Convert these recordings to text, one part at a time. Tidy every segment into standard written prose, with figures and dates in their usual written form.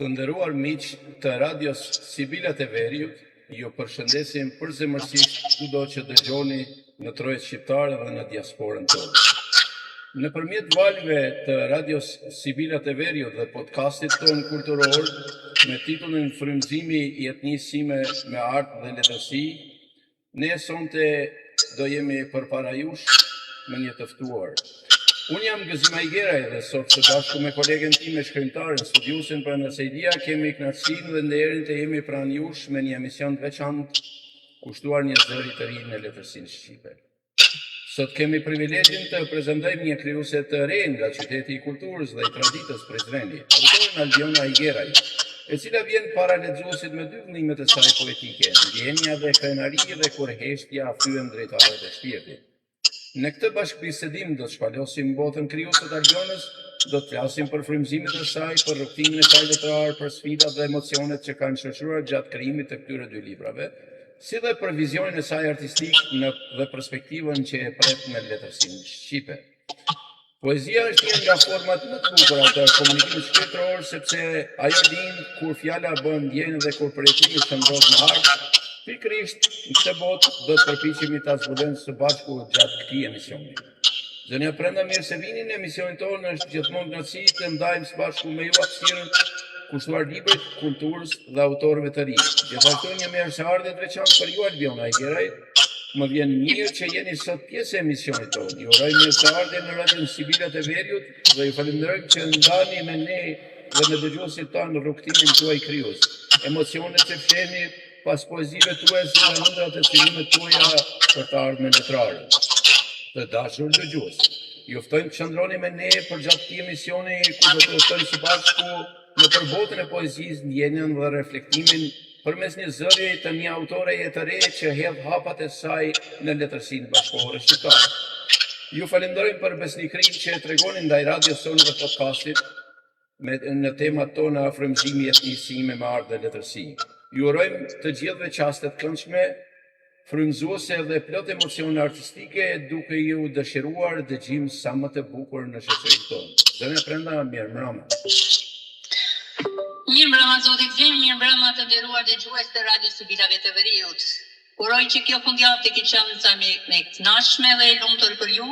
Të nderuar miq të radios Sibila të Veriut, ju përshëndesim përzemërsisht kudo që dëgjoni në trojet shqiptare dhe në diasporën tonë. Nëpërmjet valve të radios Sibila të Veriut dhe podcastit tonë kulturor me titullin Frymëzimi i etnisë me art dhe letërsi, ne sonte do jemi përpara jush me një të ftuar. Unë jam Gëzim Ajgeraj dhe sot së bashku me kolegen time shkrimtarën, studiusin për Sejdia, kemi kënaqësinë dhe nderin të jemi pranë jush me një emision të veçantë kushtuar një zëri të ri në letërsinë shqipe. Sot kemi privilegjin të prezantojmë një krijuese të re nga qyteti i kulturës dhe i traditës Prizreni, autorin Albiona Ajgeraj, e cila vjen para lexuesit me dy vëllimet e saj poetike, ndjenja dhe krenari dhe kurrëheshtja fyen drejtaret e shpirtit. Në këtë bashkëbisedim do të shpalosim botën krijuese të Albionës, do të flasim për frymëzimet e saj, për rrugtimin e saj letrar, për sfidat dhe emocionet që kanë shoqëruar gjatë krijimit të këtyre dy librave, si dhe për vizionin e saj artistik dhe perspektivën që e pret në letërsinë shqipe. Poezia është një nga format më të bukura të komunikimit shpirtëror, sepse ajo lind kur fjala bën ndjenjë dhe kur përjetimi shndrohet në art. Pikërisht në këtë botë do të përpiqemi ta zbulojmë së bashku gjatë këtij emisioni. Zënia Prenda, mirë se vini në emisionin tonë, është gjithmonë kënaqësi të ndajmë së bashku me ju hapësirën kushtuar librit, kulturës dhe autorëve të rinj. Gjithashtu një mirëseardhje të veçantë për ju Albiona Ajgeraj. Më vjen mirë që jeni sot pjesë e emisionit tonë. Ju uroj mirëseardhje në radion Sibila të Veriut dhe ju falenderoj që ndani me ne dhe me dëgjuesit tanë rrugtimin tuaj krijues. Emocionet që fshehni pas poezive tuaja si dhe ëndrat e synimet tuaja për të ardhmen letrare. Të dashur dëgjues, ju ftojmë të qëndroni me ne për gjatë këtij emisioni ku do të udhtojmë së bashku në përbotën e poezisë, ndjenjën dhe reflektimin përmes një zërie të një autore të re që hedh hapat e saj në letërsinë bashkëkohore shqiptare. Ju falenderojmë për besnikërinë që tregoni ndaj radios sonë dhe podcastit në temat tona frymëzimi i etnisë me art dhe letërsi. Ju urojmë të gjithëve qaste të këndshme, frymëzuese dhe plot emocione artistike, duke ju dëshiruar dëgjim sa më të bukur në shoqërinë tonë. Zënia Prenda, mirëmbrëma. Mirëmbrëma zoti Gzim, mirëmbrëma të nderuar dëgjues të radios Sibilave të Veriut. Uroj që kjo fundjavë të ketë qenë sa më e kënaqshme dhe e lumtur për ju,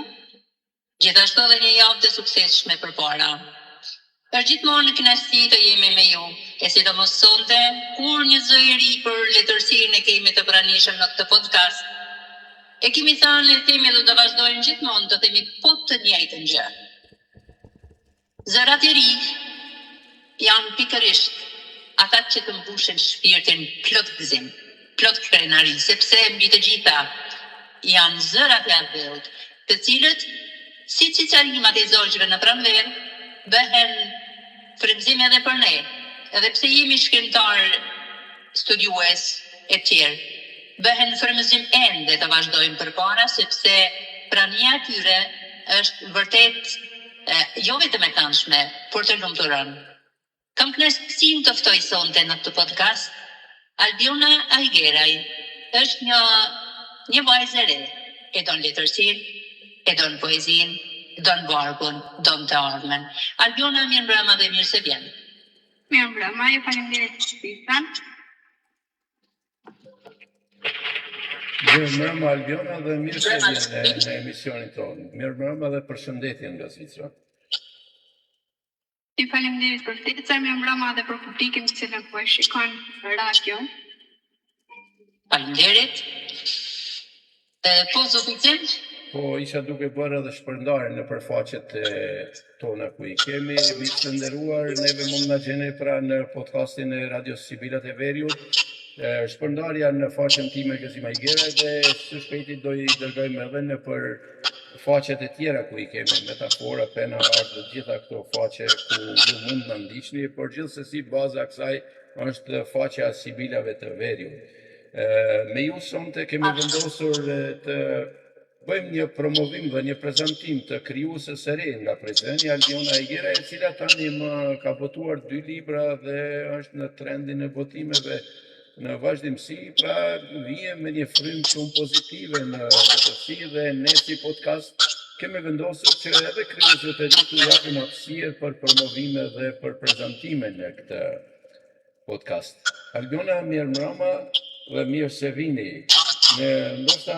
gjithashtu edhe një javë të suksesshme përpara. Është gjithmonë në kënaqësi të jemi me ju, e sidomos sonte, kur një zë i ri për letërsinë e kemi të pranishëm në këtë podcast. E kemi thënë e themi dhe do vazhdojmë gjithmonë të themi po të njëjtën gjë. Zërat e ri janë pikërisht ata që të mbushin shpirtin plot gëzim, plot krenari, sepse mbi të gjitha janë zërat e adhëut, të cilët, si cicarimat e zogjve në pranverë, bëhen frymëzim edhe për ne, edhe pse jemi shkrimtar, studiues e tjerë, bëhen frymëzim ende të vazhdojmë përpara, sepse prania e tyre është vërtet jo vetëm e këndshme, por të lumturën. Kam kënaqësinë të ftoj sonte në këtë podcast Albiona Ajgeraj. Është një vajzë e re, e don letërsinë, e don poezinë, don vargun, don të ardhmen. Albiona, mirëmbrëma dhe mirë se vjen. Mirëmbrëma, ju faleminderit për shpifën. Mirëmbrëma Albiona dhe mirë se vjen në emisionin tonë. Mirëmbrëma dhe përshëndetje nga Zvicra. Ju faleminderit për ftesën, mirëmbrëma dhe për publikin që po e shikon në radio. Faleminderit. Po zoti Gzim? Po, isha duke bërë edhe shpërndarje në përfaqet tona ku i kemi, miq të nderuar, neve mund na gjeni pra në podcastin e radios Sibila të Veriut, shpërndarja në faqen time Gëzim Ajgeraj dhe së shpejti do i dërgojmë edhe në për faqet e tjera ku i kemi metafora, pena, art dhe gjitha këto faqe ku ju mund na ndiqni, por gjithsesi baza kësaj është faqja Sibilave të Veriut. Me ju sonte kemi vendosur të bëjmë një promovim dhe një prezantim të krijueses së re nga Prizreni, Albiona Ajgeraj, e cila tani më ka botuar 2 libra dhe është në trendin e botimeve në vazhdimsi, pra vjen me një frymë shumë pozitive në letërsi dhe ne si podcast kemi vendosur që edhe krijuesve të rinj t'u japim hapësirë për promovime dhe për prezantime në këtë podcast. Albiona, mirë mbrëma dhe mirë se vini. Ne ndoshta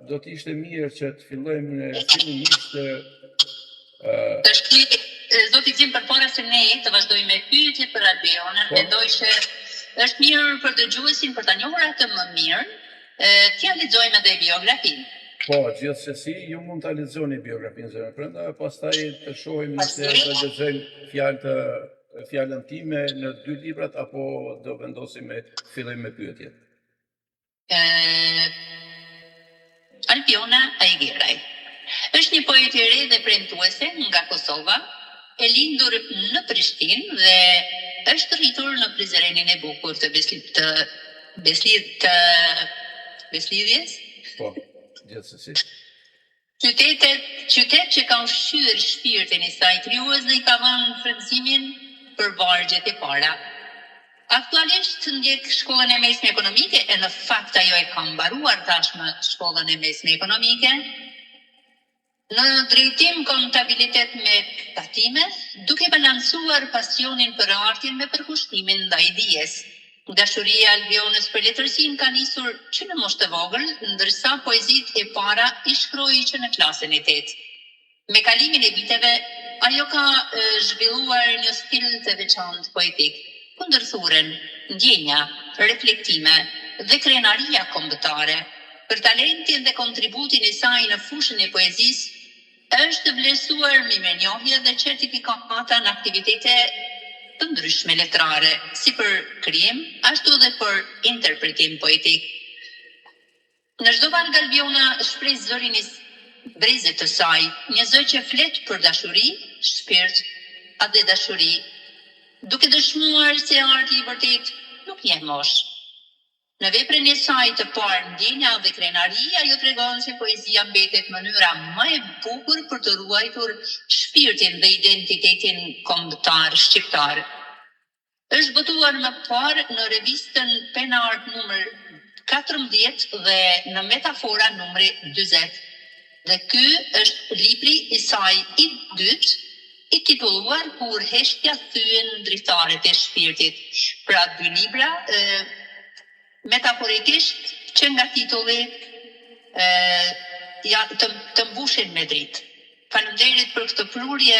do të ishte mirë që të fillojmë në fillimisht Zoti Gzim, përpara se ne të vazhdojmë me pyetje për Albionën, mendoj që është mirë për dëgjuesin për ta njohur atë më mirë, t'ja lexojmë edhe biografinë. Po, gjithsesi, ju mund ta lexoni biografinë zëra brenda, pastaj të shohim nëse do lexojmë fjalën time në 2 librat apo do vendosim me fillojmë me pyetjet. Albiona Ajgeraj është një poet e re dhe premtuese nga Kosova, e lindur në Prishtinë dhe është rritur në Prizrenin e bukur të Beslidhjes. Po, gjithsesi. Qytet që ka ushqyer shpirtin e saj krijues dhe i ka vënë frymëzimin për vargjet e para. Aktualisht ndjek shkollën e mesme ekonomike e në fakt ajo e ka mbaruar tashmë shkollën e mesme ekonomike në drejtim kontabilitet me tatime, duke balancuar pasionin për artin me përkushtimin ndaj dijes. Dashuria e Albionës për letërsinë ka nisur që në moshë të vogël, ndërsa poezitë e para i shkroi që në klasën e 8. Me kalimin e viteve, ajo ka zhvilluar një stil të veçantë poetik, kundërthuren, ndjenja, reflektime dhe krenaria kombëtare. Për talentin dhe kontributin e saj në fushën e poezisë, është vlerësuar me mirënjohje dhe certifikata në aktivitete të ndryshme letrare, si për krijim, ashtu dhe për interpretim poetik. Në çdo varg Albiona shpreh zërin e brezit të saj, një zë që flet për dashuri, shpirt, atë dashuri, duke dëshmuar se arti i vërtet nuk njeh moshë. Në veprën e saj të parë ndjenja dhe krenaria, ajo tregon se poezia mbetet mënyra më e bukur për të ruajtur shpirtin dhe identitetin kombëtar shqiptar. Është botuar më parë në revistën Penart numër 14 dhe në Metafora numri 40. Dhe ky është libri i saj i dytë, i titulluar Kur heshtja thyen dritaret e shpirtit. Pra 2 libra metaforikisht që nga titulli të mbushin me dritë. Faleminderit për këtë prurje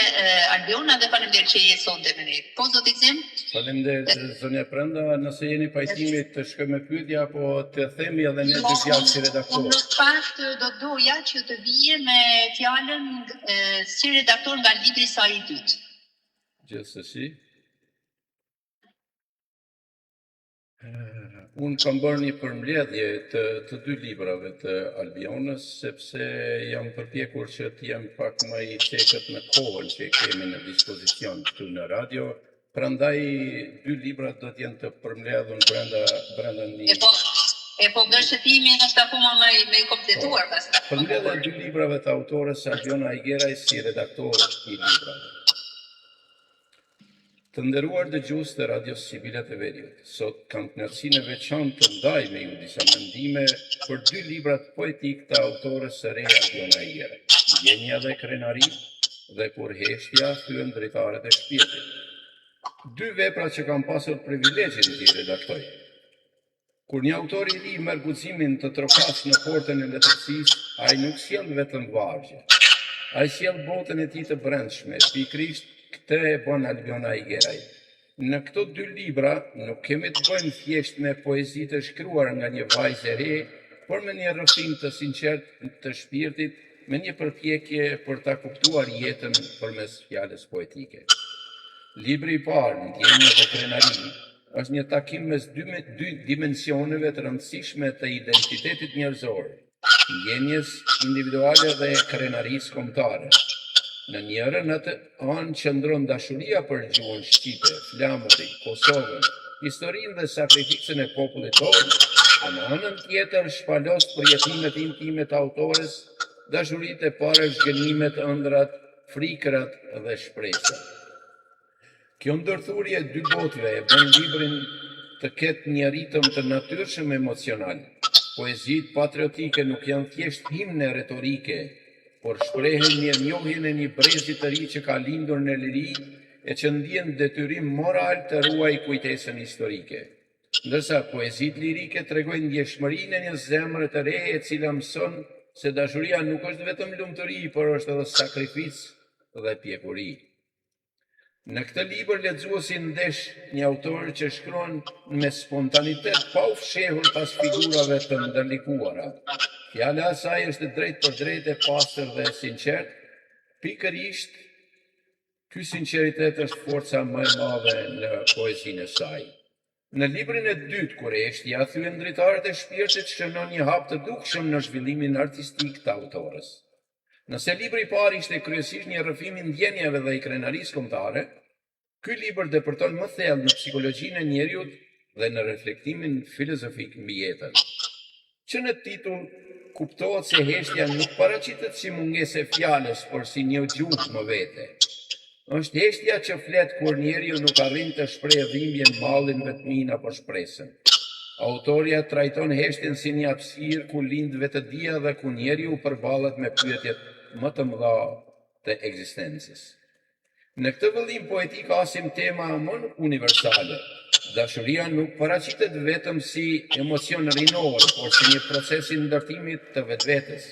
Albiona dhe faleminderit që je sonte me ne. Po zoti Gzim? Faleminderit zonja Brenda, nëse jeni pajtimi të shkoj me pyetje apo të themi edhe ne 2 fjalë si redaktor. Në fakt do doja që të vije me fjalën si redaktor nga libri i saj i dytë. Gjithsesi. Unë kam bërë një përmbledhje të 2 librave të Albionës, sepse jam përpjekur që të jem pak më i qekët në kohën që kemi në dispozicion këtu në radio, prandaj 2 librat do të jenë të përmbledhur brenda një. E po gërshëtimi është akoma më i kompletuar pastaj. Përmbledhja 2 librave të autores Albiona Ajgeraj si redaktor i librave. Të nderuar dëgjues të radios Sibila të Veriut, sot kam kënaqësinë e veçantë të ndaj me ju disa mendime për 2 librat poetik të autores së re Albiona Ajgeraj, Ndjenja dhe krenari dhe Kur heshtja thyen dritaret e shpirtit. 2 vepra që kam pasur privilegjin t'i redaktoj. Kur një autor i ri merr guximin të trokas në portën e letërsisë, ai nuk sjell vetëm vargje. Ai sjell botën e tij të brendshme, pikërisht këtë e bën Albiona Ajgeraj. Në këto 2 libra nuk kemi të bëjmë thjesht me poezi të shkruar nga një vajzë e re, por me një rrëfim të sinqert të shpirtit, me një përpjekje për ta kuptuar jetën përmes fjalës poetike. Libri i parë, Ndjenja dhe krenari, është një takim mes 2 dimensioneve të rëndësishme të identitetit njerëzor, ndjenjes individuale dhe krenarisë kombëtare. Në njërën atë anë qëndron dashuria për gjuhën shqipe, flamërin, Kosovën, historinë dhe sakrificën e popullit tonë, e në anën tjetër shpalos përjetimet intime të autores, dashuritë e para, zhgënjimet, ëndrat, frikërat dhe shpresat. Kjo ndërthurje 2 botëve e bën librin të ketë një ritëm të natyrshëm emocional. Poezitë patriotike nuk janë thjesht himne retorike, por shprehen mirënjohjen e një brezi të ri që ka lindur në liri e që ndjen detyrim moral të ruaj kujtesën historike. Ndërsa poezit lirike tregojnë ndjeshmërinë e një zemre të re e cila mëson se dashuria nuk është vetëm lumturi, por është edhe sakrificë dhe pjekuri. Në këtë libër lexuesi ndesh një autor që shkruan me spontanitet pa u fshehur pas figurave të ndërlikuara. Fjala e saj është drejt për drejt e pastër dhe sinqert. Pikërisht ky sinqeritet është forca më e madhe në poezinë e saj. Në librin e dytë, Kureshtja, thyen dritarët e shpirtit shënon një hap të dukshëm në zhvillimin artistik të autorës. Nëse libri i parë ishte kryesisht një rrëfim i ndjenjave dhe i krenarisë kombëtare, ky libër depërton më thellë në psikologjinë e njeriut dhe në reflektimin filozofik mbi jetën. Që në titull kuptohet se heshtja nuk paraqitet si mungesë e fjalës, por si një gjuhë më vete. Është heshtja që flet kur njeriu nuk arrin të shprehë dhimbjen, mallin, vetmin apo shpresën. Autoria trajton heshtjen si një hapësirë ku lind vetëdia dhe ku njeriu përballet me pyetjet më të mëdha të ekzistencës. Në këtë vëllim poetik asim tema më universale. Dashuria nuk paraqitet vetëm si emocion rinor, por si një proces i ndërtimit të vetvetes.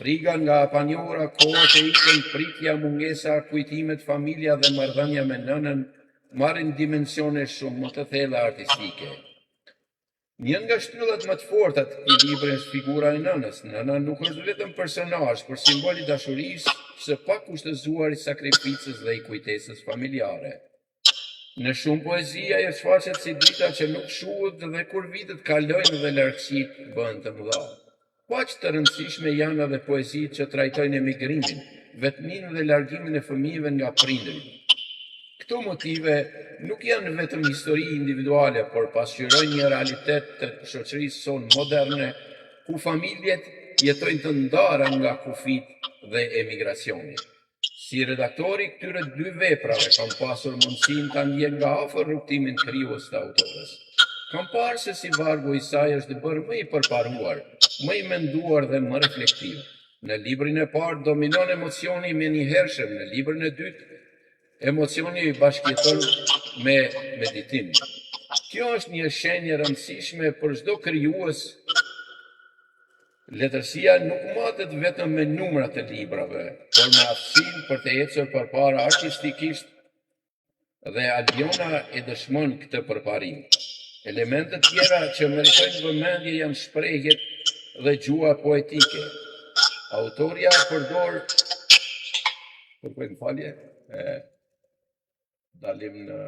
Friga nga panjohura, kohët e ikën, pritja, mungesa, kujtimet, familja dhe marrëdhënia me nënën marrin dimensione shumë më të thella artistike. Një nga shtyllat më të forta të këtij libri është figura e nënës. Nëna nuk është vetëm personazh, por simbol i dashurisë së pakushtëzuar, i sakrificës dhe i kujtesës familjare. Në shumë poezi ajo shfaqet si drita që nuk shuhet dhe kur vitet kalojnë dhe largësitë bëhen të mëdha. Kaq të rëndësishme janë edhe poezitë që trajtojnë emigrimin, vetminë dhe largimin e fëmijëve nga prindërit. Këto motive nuk janë vetëm histori individuale, por pasqyrojnë një realitet të shoqërisë sonë moderne, ku familjet jetojnë të ndara nga kufit dhe emigracioni. Si redaktori këtyre dy veprave kam pasur mundësinë ta ndjek nga afër rrugtimin krijues të autorës. Kam parë se si vargu i saj është bërë më i përparuar, më i menduar dhe më reflektiv. Në librin e parë dominon emocioni menjëhershëm, në librin e dytë emocioni i bashkjeton me meditim. Kjo është një shenjë e rëndësishme për çdo krijues. Letërsia nuk matet vetëm me numrat e librave, por me aftësinë për të ecur përpara artistikisht, dhe Albiona e dëshmon këtë përparim. Elementet tjera që meritojnë vëmendje janë shprehjet dhe gjua poetike. Autoria përdor dalim në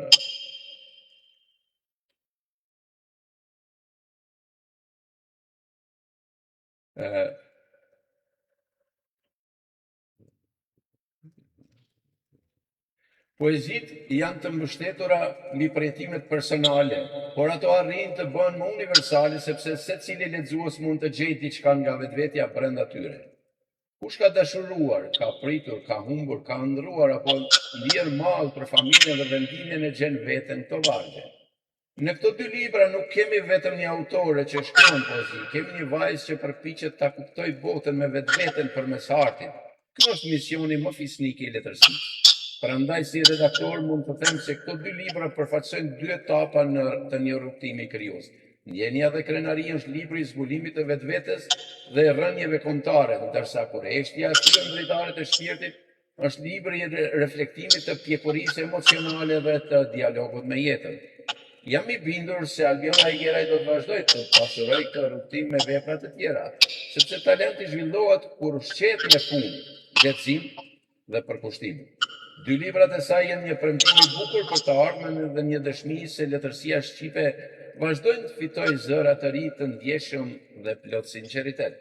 poezit janë të mbështetura mbi përjetimet personale, por ato arrin të bëhen më universale sepse secili lexues mund të gjejë diçka nga vetvetja brenda tyre. Kush ka dashuruar, ka pritur, ka humbur, ka ëndrruar apo lier mall për familjen dhe vendimin e gjen veten këto vargje. Në këto dy libra nuk kemi vetëm një autore që shkruan poezi, kemi një vajzë që përpiqet ta kuptojë botën me vetveten përmes artit. Ky është misioni më fisnik i letërsisë. Prandaj si redaktor mund të them se këto dy libra përfaqësojnë dy etapa të një rrugtimi krijues. Ndjenja dhe krenaria është libri i zbulimit të vetvetes dhe rënjeve kombëtare, ndërsa Kureshtja, thyen dritaret e shpirtit, është libri i reflektimit të pjekurisë emocionale dhe të dialogut me jetën. Jam i bindur se Albiona Higueraj do të vazhdojë të pasurojë këtë rrugtim me vepra të tjera, sepse talenti zhvillohet kur ushqehet me punë, lehtësim dhe përkushtim. Dy librat e saj janë një premtim i bukur për të ardhmen dhe një dëshmi se letërsia shqipe vazhdojnë të fitojë zëra të ri të ndjeshëm dhe plot sinqeritet.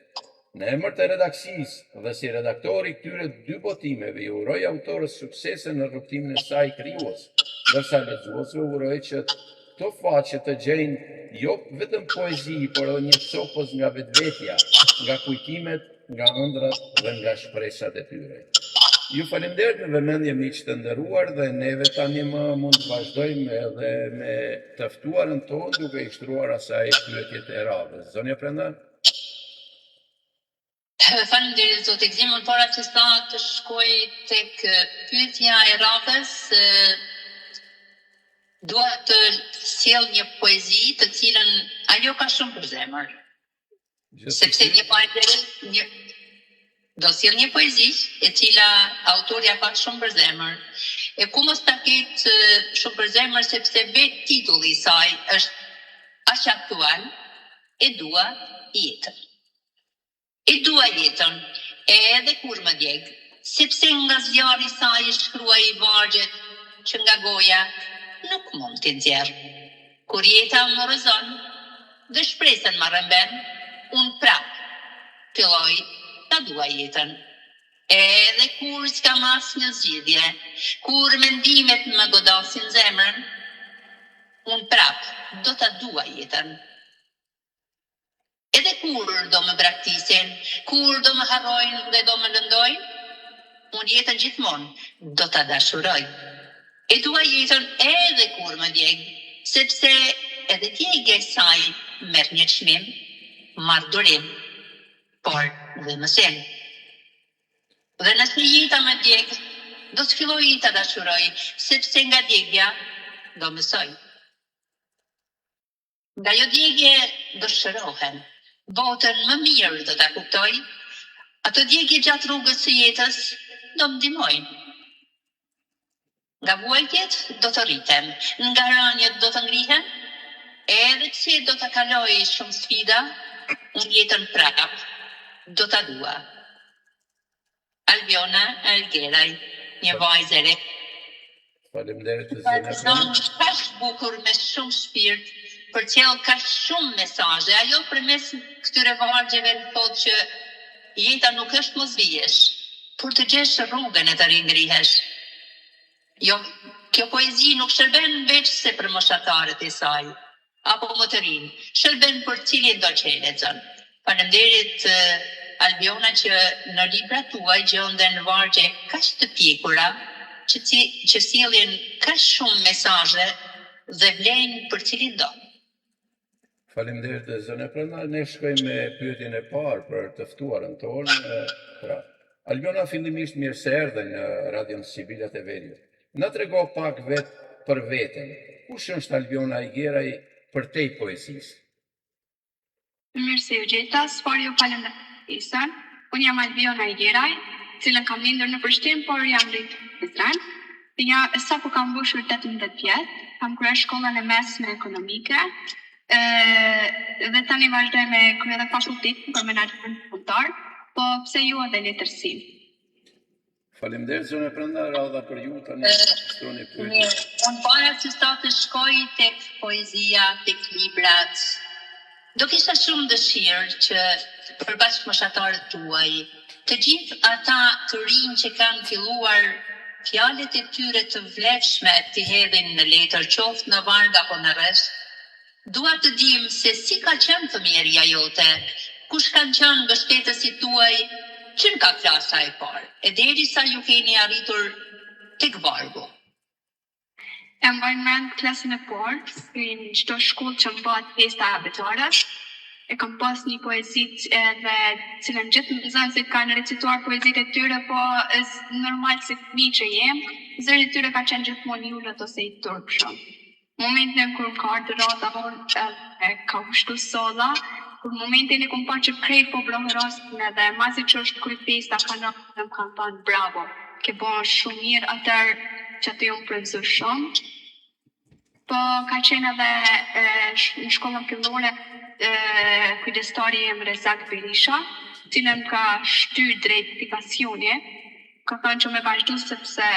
Në emër të redaksisë dhe si redaktori këtyre dy botimeve, ju uroj autorës suksese në rrugtimin e saj krijues, ndërsa lexuesve uroj që këto faqe të gjejnë jo vetëm poezi, por edhe një copës nga vetvetja, nga kujtimet, nga ëndrat dhe nga shpresat e tyre. Ju falenderoj me vëmendje miq të nderuar dhe neve tani më mund të vazhdojmë edhe me të ftuarën tonë duke i shtruar asaj pyetjet e radhës. Zonja Prenda? Faleminderit zoti Gzim, para se sa të shkoj tek pyetja e radhës, Dua të sjell një poezi të cilën ajo ka shumë për zemër. Sepse një poezi do sjell një poezi e cila autorja ka shumë për zemër. E ku mos ta ketë shumë për zemër sepse vetë titulli i saj është aq aktual, e dua jetën. E dua jetën, edhe kur më djeg, sepse nga zjarri i saj shkruaj vargjet që nga goja nuk mund t'i nxjerr. Kur jeta më rrëzon dhe shpresën më rrëmben, unë prap filloj ta dua jetën. Edhe kur s'kam asnjë zgjidhje, kur mendimet më godasin zemrën, unë prap do ta dua jetën. Edhe kur do më braktisin, kur do më harrojnë dhe do më lëndojnë, unë jetën gjithmonë do ta dashuroj. E dua jetën edhe kur më djeg, sepse edhe djegja e saj merr një çmim, marr durim, por dhe mësim. Dhe nëse jeta më djeg, do të filloj ta dashuroj, sepse nga djegja do mësoj. Nga jo djegje do shërohem, botën më mirë do ta kuptoj, ato djegje gjatë rrugës së jetës do më ndihmojnë. Nga vuajtjet do të rritem, nga rënjet do të ngrihem, edhe pse do të kaloj shumë sfida, unë jetën prap do ta dua. Albiona Algeraj, një vajzë e re. Faleminderit Kaq bukur me shumë shpirt, përcjell kaq shumë mesazhe. Ajo përmes këtyre vargjeve thotë që jeta nuk është mosvijesh, por të gjesh rrugën e të ringrihesh. Jo, kjo poezi nuk shërben veç se për moshatarët e saj, apo më të rinë, shërben për cilin do që e lexon. Faleminderit Albiona që në librat tuaj gjenden vargje kaq të pjekura, që sjellin kaq shumë mesazhe dhe vlejnë për cilin do. Faleminderit zënë. Prandaj ne shkojmë me pyetjen e parë për të ftuarën tonë. Albiona, fillimisht mirë se erdhe në Radion Sibila të Veriut. Na trego pak vetë për veten. Kush është Albiona Algeraj për te poezisë? Mirë se u gjeta, sfari ju falenderoj. Unë jam Albiona Algeraj, cilën kam lindur në Prishtinë, por jam rritur në Tiranë. Sapo kam mbushur 18 vjet, kam kryer shkollën e mesme ekonomike, dhe tani vazhdoj me kryer edhe fakultetin për menaxhment kombëtar, po pse jo edhe letërsim. Faleminderit zënë, prandaj radha për ju tani shtroni pyetje. Unë para se sa të shkoj tek poezia, tek librat, do kisha shumë dëshirë që për bashkëmoshatarët tuaj, të gjithë ata të rinj që kanë filluar fjalët e tyre të vlefshme të hedhin në letër, qoftë në varg apo në rresht, dua të dim se si ka qenë fëmijëria jote, kush kanë qenë mbështetësit tuaj, që ka klasa e parë, e derisa ju keni arritur tek vargu. E mbaj mend klasën e parë, në çdo shkollë që më bëhet festa abetare, e kam pas një poezit edhe cilën gjithë më gëzën se kanë recituar poezit e tyre, po është normal se fëmijë që jem, zëri e tyre ka qenë gjithmonë jullët ose i turpshëm. Momentin kur ka ardhur rrota ka ushtu solla, kur momentin e kom pa që krejt po brohërosin edhe masi që është kryt festa kanë thënë bravo, ke bën shumë mirë atër që të jom prënzu shumë. Po ka qenë edhe në shkollën fillore kujdestari jem Rezak Berisha, cilën ka shty drejt aplikacioni, ka thënë që me vazhdu sepse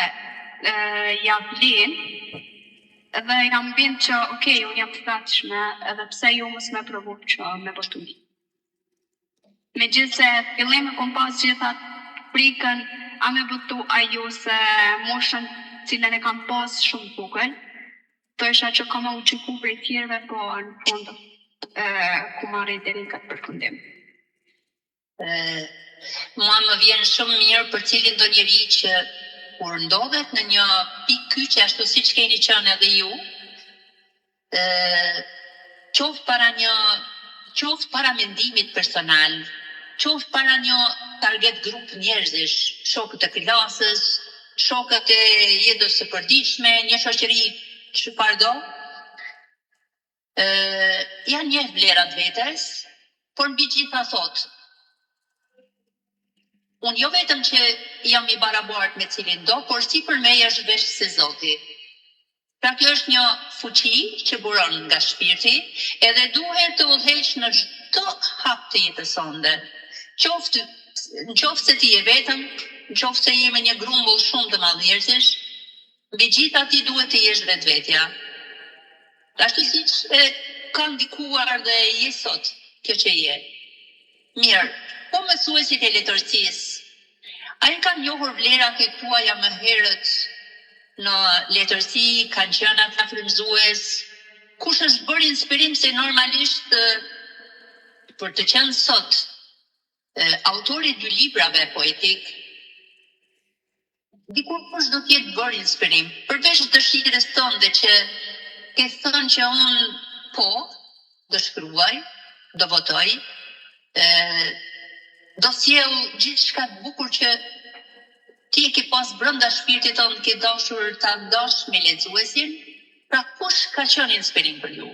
ja vlen, edhe jam bind që okej, unë jam të fatshme, edhe pse ju mos me provu që me votuni. Me gjithë se fillim e kom pas gjithat frikën, a me votu ajo se moshën cilën e kam pas shumë bukur, të isha që kam u qiku për i tjerve, po në fund ku marrë deri në këtë përfundim. Mua më vjen shumë mirë për cilin do njeri që kur ndodhet në një pikë kyçe ashtu siç keni qenë edhe ju, qoftë para mendimit personal, qoftë para një target grup njerëzish, shokët e klasës, shokët e jetës së përditshme, një shoqëri çfarë do. Janë një vlerat vetes, por mbi gjitha thot. Unë jo vetëm që jam I barabart me cilin do, por si për me është vesh se Zoti. Pra kjo është një fuqi që buron nga shpirti, edhe duhet të udhëheq në çdo hap të jetës sonde. Qoftë se ti je vetëm, qoftë se je me një grumbull shumë të madh njerëzish, mbi gjitha ti duhet të jesh vetvetja. Ashtu siç ka ndikuar dhe je sot, kjo që je. Mirë, po mësuesit e letërsisë, a i kanë njohur vlerat e tuaja më herët në letërsi, kanë qenë ata frymëzues, kush është bërë inspirim se normalisht për të qenë sot autori 2 librave poetik, dikush do t'jetë bërë inspirim, përveç dëshirës tënde që ke thënë që unë po, do shkruaj, do votoj, do sjell gjithçka të bukur që ti e ke pas brenda shpirtit tënd, ke dashur ta ndosh me lexuesin. Pra kush ka qenë inspirim për ju?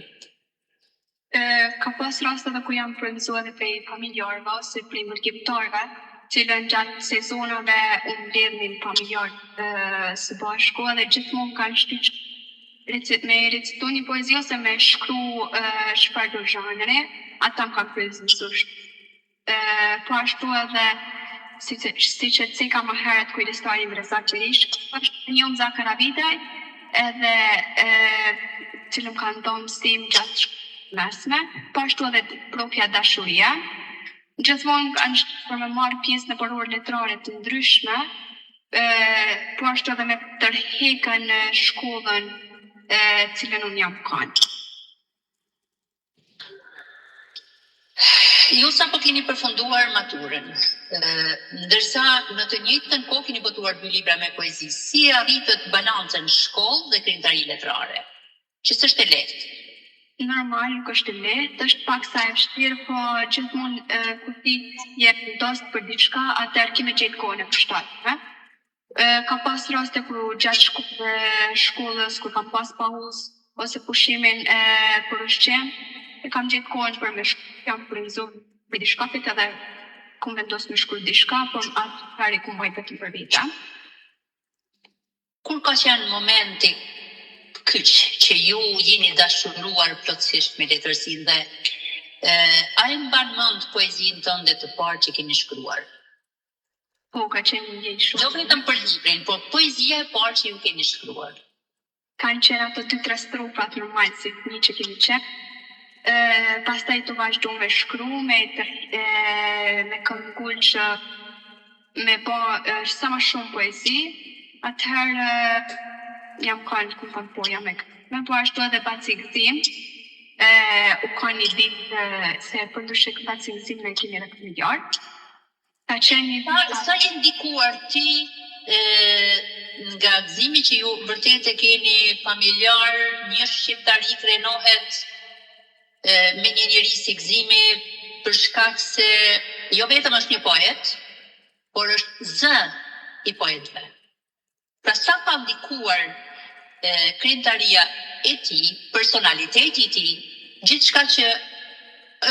Ka pas raste dhe ku jam frymëzuar edhe prej familjarëve ose prej mëlkimtarëve, cilën gjatë sezonave u mbledhnin familjar së bashku dhe gjithmonë kanë shtyç me recitu një poezi ose me shkru çfarë do zhanre, ata më kanë frymëzuar. Po ashtu edhe si që ceka më herët kujdestari Mirza Qerish, është një Za Karavitaj, edhe cilëm kanë dhënë mësim gjatë mesme, po ashtu edhe propja dashuria. Gjithmonë kanë për me marrë pjesë në përorë letrare të ndryshme, po ashtu edhe me tërhekën në shkollën cilën unë jam kanë. Ju sa po keni përfunduar maturën, ndërsa në të njëjtën kohë keni botuar 2 libra me poezi, si arritët balancën shkollë dhe krijimtari letrare? Që s'është e lehtë. Normal, nuk është e lehtë, është pak sa e vështirë, po gjithmonë kur ti je dost për diçka, atëherë ki me gjetë kohën e përshtatshme. Ka pas raste kur gjatë shkollës, kur kam pas pauzë ose pushimin për ushqim, kam gjetë kohën për me jam frymëzuar për diçka edhe kum vendos me shkruaj diçka, por atëherë ku mbaj vetëm për vite. Kur ka qenë momenti kyç që ju jeni dashuruar plotësisht me letërsinë dhe a e mban mend poezinë tënde të parë që keni shkruar? Po, ka qenë një shumë. Jo vetëm për librin, por poezia e parë që ju keni shkruar. Kanë qenë ato 2-3 strofat normal si një që kemi qenë. Pastaj të vazhdu me shkru, me këngull që me bo sa ma shumë poezi, atëherë jam kanë ku kanë po jam me po ashtu edhe baci gëzim, u kanë një ditë se për ndryshe baci gëzim në kemi edhe familjar. Ka qenë një ditë. Sa je ndikuar ti nga gëzimi që ju vërtet e keni familjar, një shqiptari krenohet me një njeri si Gëzimi për shkak se jo vetëm është një poet, por është zë I poetëve. Pra sa ka ndikuar krijimtaria e tij, personaliteti I tij, gjithçka që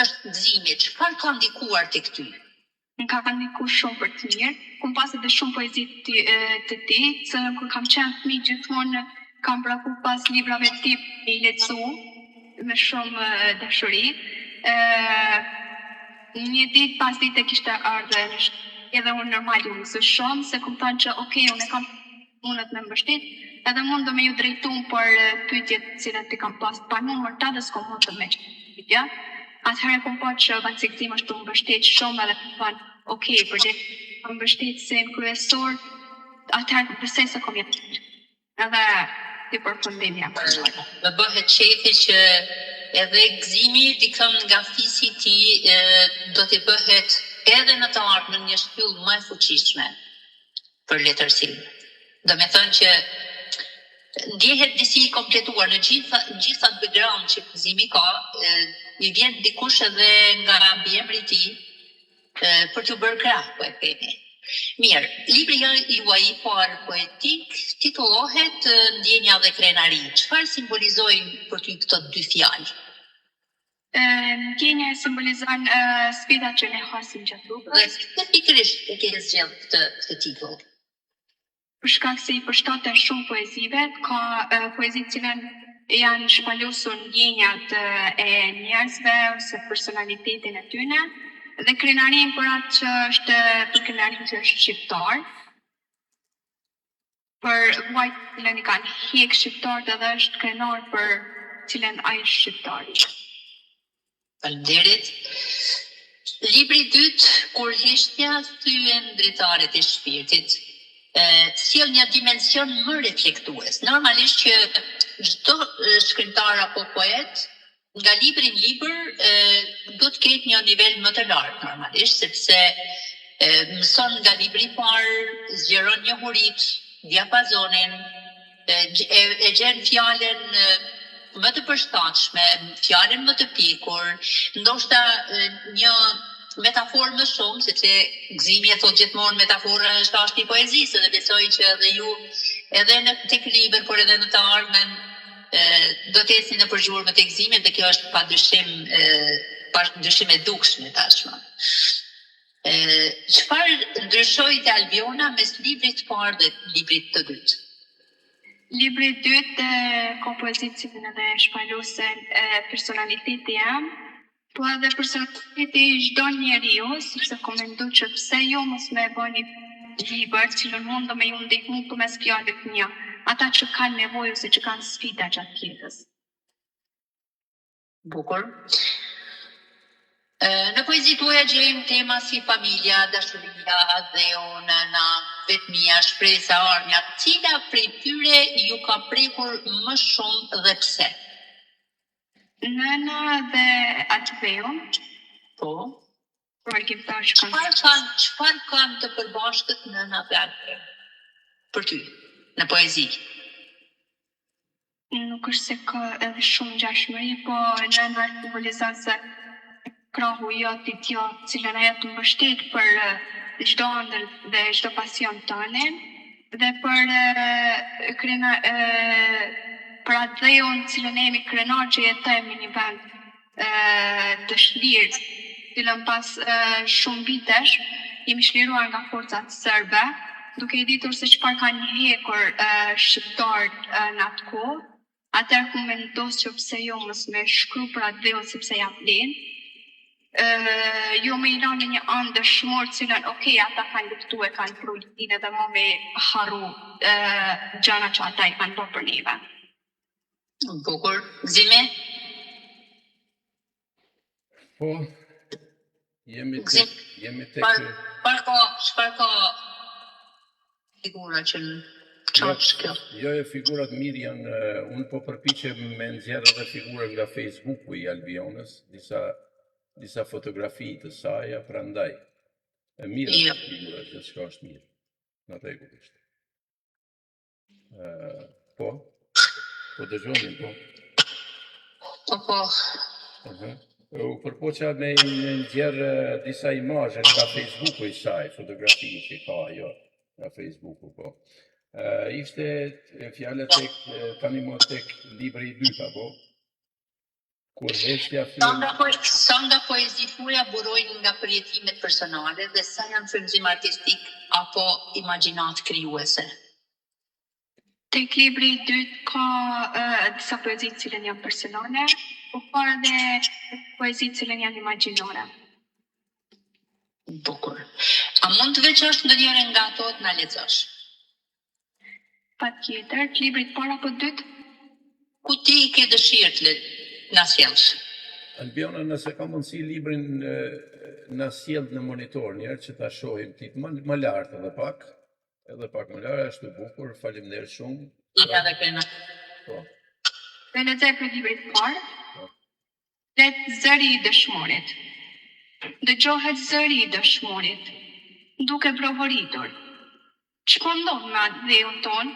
është Gëzimi, çfarë ka ndikuar tek ty? Më ka ndikuar shumë për të mirë. Kum pas edhe shumë poezi të tij, se kur kam qenë fëmijë gjithmonë kam praku pas librave të tij me I lexu me shumë dashuri. Një ditë pas dite kishte ardhur edhe unë normal ju mësoj shumë, se kum thënë që okay, unë kam mundet me mbështet, edhe mund do me ju drejtum për pyetjet cilat I kam pas pa numër ta dhe s'kom mund të me pyetja. Atëherë kum po që vaciktim është të mbështet shumë edhe kum thënë, okay, për që kam mbështet se në kryesor, atëherë përse se kom jetë. Edhe ti përfundim jam përshoj. Më bëhet qefi që edhe Gëzimi dikon nga fisi I tij do të bëhet edhe në të ardhmen një shtyllë më e fuqishme për letërsinë. Do me thënë që ndjehet disi I kompletuar në gjitha background që Gëzimi ka, I vjen dikush edhe nga mbiemri I tij për t'u bërë krah, po e themi. Mirë, libri juaj I parë poetik titullohet Ndjenja dhe krenari. Çfarë simbolizojnë për ty këto dy fjalë? Ndjenja simbolizon sfidat që ne hasim gjatë Dhe rrugës, pse pikërisht e ke zgjedhur këtë titull? për shkak se I përshtaten shumë poezive, ka poezi të cilën janë shpalosur ndjenjat e njerëzve ose personalitetin e tyre, dhe krenarin për atë që është për krenarin që është shqiptar, për vajt cilën I kanë hek shqiptarët edhe është krenar për cilën ai është shqiptar. Faleminderit. Libri I dytë, Kur heshtja thyen dritaret e shpirtit, sjell një dimension më reflektues. Normalisht që çdo shkrimtar apo poet nga libri në libër do të ketë një nivel më të lartë normalisht, sepse mëson nga libri I parë, zgjeron njohuritë, diapazonin, e gjen fjalën më të përshtatshme, fjalën më të pjekur, ndoshta një metaforë më shumë, sepse Gëzimi e thot gjithmonë metafora është ashti I poezisë, dhe besoj që edhe ju edhe në tek libër, por edhe në të ardhmen do të ecni në përgjurmë të Gëzimit, dhe kjo është padyshim e dukshme tashmë. Çfarë ndryshoi te Albiona mes librit të parë dhe librit të dytë? Libri I dytë ka poezi të cilën edhe shpalosen personaliteti jam, po edhe personaliteti I çdo njeriu, sepse komendu që pse jo mos me bëni libër cilën mund me ju ndihmu përmes fjalëve të mia, ata që kanë nevojë ose që kanë sfida gjatë jetës. Bukur. Në poezitë tuaja gjejmë tema si familja, dashuria, dheu, nëna, vetmia, shpresa, armja. Cila prej tyre ju ka prekur më shumë dhe pse? Nëna dhe atveu, Po. për argimtar që kanë Çfarë kanë të përbashkët nëna dhe atveu? Për ty, në poezi. nuk është se ka edhe shumë ngjashmëri, po nëna simbolizon se krahu I jotit jo, cilën ajo të mbështet për çdo ëndër dhe çdo pasion tonë, dhe për atë dheun cilën ne jemi krenar që jetojmë në një vend të shlirë, cilën pas shumë vitesh jemi shliruar nga forcat serbe, duke I ditur se çfarë kanë hekur shqiptarët në atë kohë. Atëherë ku mendos që pse jo mos me shkru për atë dheun sepse ja vlen, jo me I lanë një anë dëshmor cilën ata kanë luftu e kanë pru litin edhe mo me haru gjana që ata I kanë bërë për neve. Bukur. Gëzimi? Po, jemi tek Çfarë ka figura që në qoqë kjo? Jo, figurat mirë janë, unë po përpiqem me nxjerr edhe figura nga Facebooku I Albionës, disa fotografi të saj, prandaj. E mirë është figura, gjithçka është mirë. Në rregull është. Po dëgjonin, po. Po. U përpoqa me nxjerr disa imazhe nga Facebooku I saj, fotografi që ka ajo nga Facebooku, po. Ishte fjala tani më tek libri I dytë, apo? Kur heshtja Sa nga poezitë tuaja burojnë nga përjetimet personale dhe sa janë frymëzim artistik apo imagjinat krijuese? Tek libri I dytë ka disa poezi të cilën janë personale, po ka edhe poezi të cilën janë imagjinore. Bukur. A mund të veçosh ndonjërin nga ato të na lexosh? Patjetër, të librit para apo dytë? Ku ti ke dëshirë të na sjellsh? Albiona, nëse ka mundësi librin na sjell në monitor njerë që ta shohim ti më lart edhe pak më lart, është bukur, faleminderit shumë. Ja dhe kena. Po. Dhe lexoj për librit parë. Let zëri I dëshmorit. Dëgjohet zëri I dëshmorit, duke provoritur. Ç'po ndodh me atë dheun ton?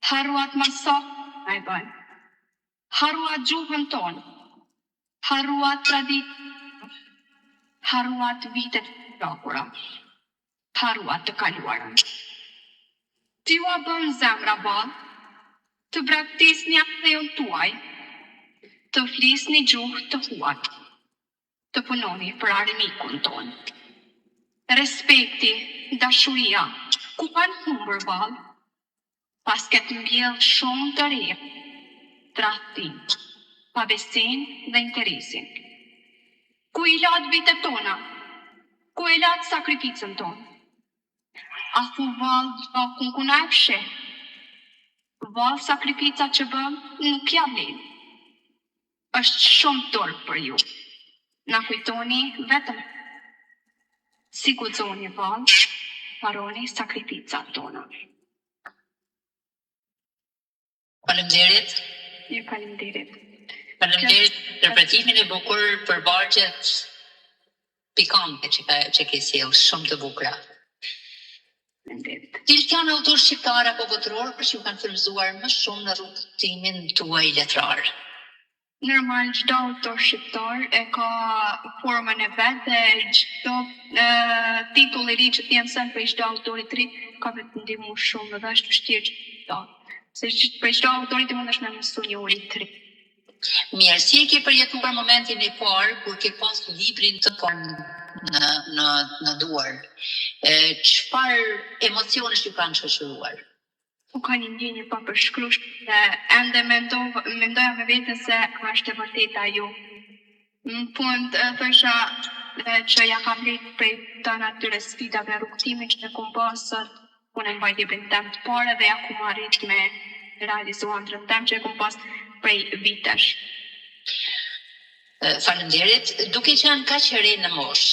Harruat masakë na I bën. Harruat gjuhën ton. Harruat traditën. Harruat vitet prakura. të haruat të kaluarën. Ti ua bën zemra ballë, të braktisni akthin tuaj, të flisni gjuhë të huaj, të punoni për armikun tonë. Respekti, dashuria, ku kanë humbur vallë, pas këtë mbjell shumë të re, tradhtim, pabesin dhe interesin. Ku i latë vitet tona, ku i latë sakrificën tonë. A thu vallë do kunkuna e pshe, vallë sakrifica që bëm nuk ja vlen. Është shumë torë për ju. Na kujtoni vetëm. Si guxoni vallë, haroni sakrificat tona. Faleminderit. Ju faleminderit. Faleminderit për interpretimin e bukur për vargjet pikante që ke sjellë, shumë të bukura. Faleminderit. Cilët janë autorë shqiptar apo botëror që ju kanë frymëzuar më shumë në rrugtimin tuaj letrar? Normal, çdo autor shqiptar e ka formën e vet dhe çdo titull i ri që t'jem sen për çdo autori të ri ka vetë ndihmu shumë dhe është vështirë që se për çdo autori ti mundesh me mësu një uri të ri. Mirë, si e ke përjetuar momentin e parë kur ke pas librin të parë në duar? Çfarë emocionesh ju kanë shoqëruar? U ka një ndjenjë pa përshkruar dhe ende mendoja me veten se është e vërteta ju. Në fund thosha që ja kam lejt prej të natyre sfidave rrugtimin që ne kom pasur, unë mbaj librin tem të parë dhe ja kom arrit me realizu ëndrën tem që e kom pas prej vitesh. Faleminderit. Duke qenë kaq e re në moshë,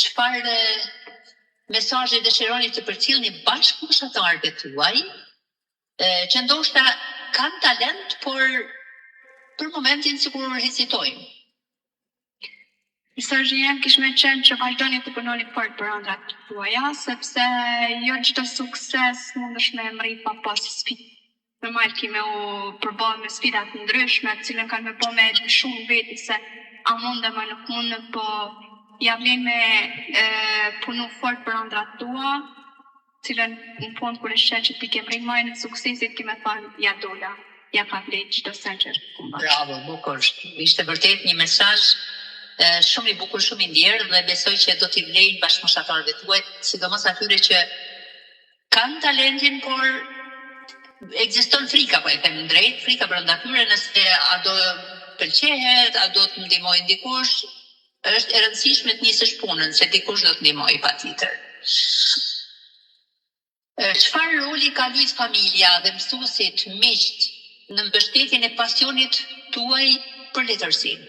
çfarë mesazhe dëshironi të përcjellni bashkë fushatarëve tuaj, që ndoshta kanë talent, por për momentin sikur hezitojnë? Mesazhi jem kish me qenë që vazhdoni të punoni fort për ëndrat tuaja, sepse jo çdo sukses mundesh me mrit pa pas sfidë. Normal kime u përballë me sfida të ndryshme, të cilën kanë me bo me shumë veti se a mundem a nuk mundem, po ja vlen me punu fort për ëndrat tua, cilën në fund kur e sheh që ti ke mrit majën e suksesit, kime thënë ja dola, ja ka vlen çdo sen që kumba. Bravo, bukur. Ishte vërtet një mesazh shumë i bukur, shumë i ndjerë dhe besoj që do t'i vlejnë bashkëmoshatarëve tuaj, sidomos atyre që kanë talentin, por ekziston frika, po e them drejt, frika brenda tyre, nëse a do pëlqehet, a do të ndihmojë dikush, është e rëndësishme të nisësh punën, se dikush do të ndihmojë patjetër. Çfarë roli ka luajtur familja dhe mësuesit, miqt në mbështetjen e pasionit tuaj për letërsinë?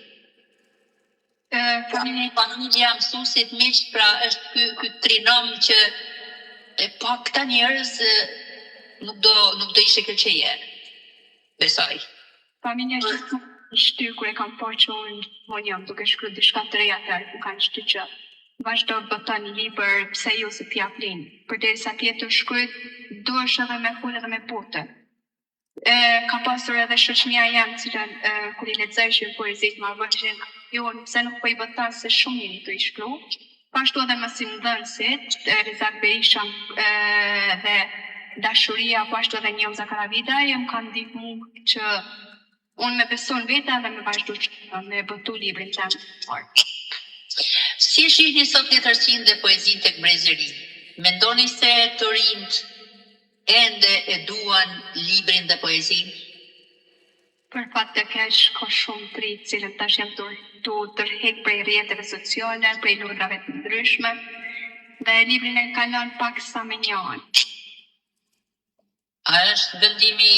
Familja, mësuesit, miqt, pra është ky trinom që pa këta njerëz nuk do ishte kjo që je. Besoj. Familja që shty kur e kam po që unë jam duke shkruar diçka të reja atëherë ku kanë shty që vazhdo të boton një libër, pse jo se t'ja vlen. Përderisa ti të shkruaj, duhesh edhe me fol edhe me botë. Ka pasur edhe shoqënia jam, cilën kur i lexoj poezitë më vëshin, jo pse nuk po i botan se shumë mirë të i shkruaj. Pashtu edhe mësimdhënësit, Rizak Berisha dhe dashuria, pashtu edhe Njom Zakaravida, më kanë ndihmu që unë me beson veta dhe me vazhdu që me botu librin tem fort. Si e shihni sot letërsinë dhe poezinë tek Brezëri? Mendoni se të rinjt ende e duan librin dhe poezinë? Për fat të keq, ka shumë të ri, cilën tash janë të tërheq prej rrjeteve sociale, prej ludrave të ndryshme, dhe librin e kanë lënë pak sa me një anë. A është vendimi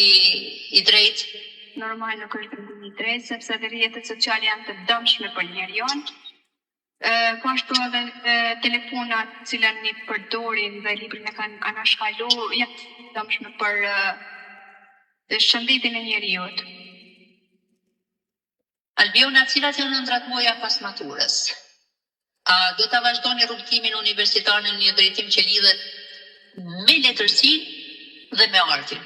i drejtë? Normal nuk është vendimi i drejtë, sepse dhe rrjetet sociale janë të dëmshme për njerion. Po ashtu edhe telefonat cilën një përdorin dhe librin e kanë anashkalu, janë të dëmshme për shëndetin e njeriut. Albiona, cilat janë ëndrat tuaja pas maturës? A do ta vazhdoni rrugtimin universitar në një drejtim që lidhet me letërsinë dhe me artin?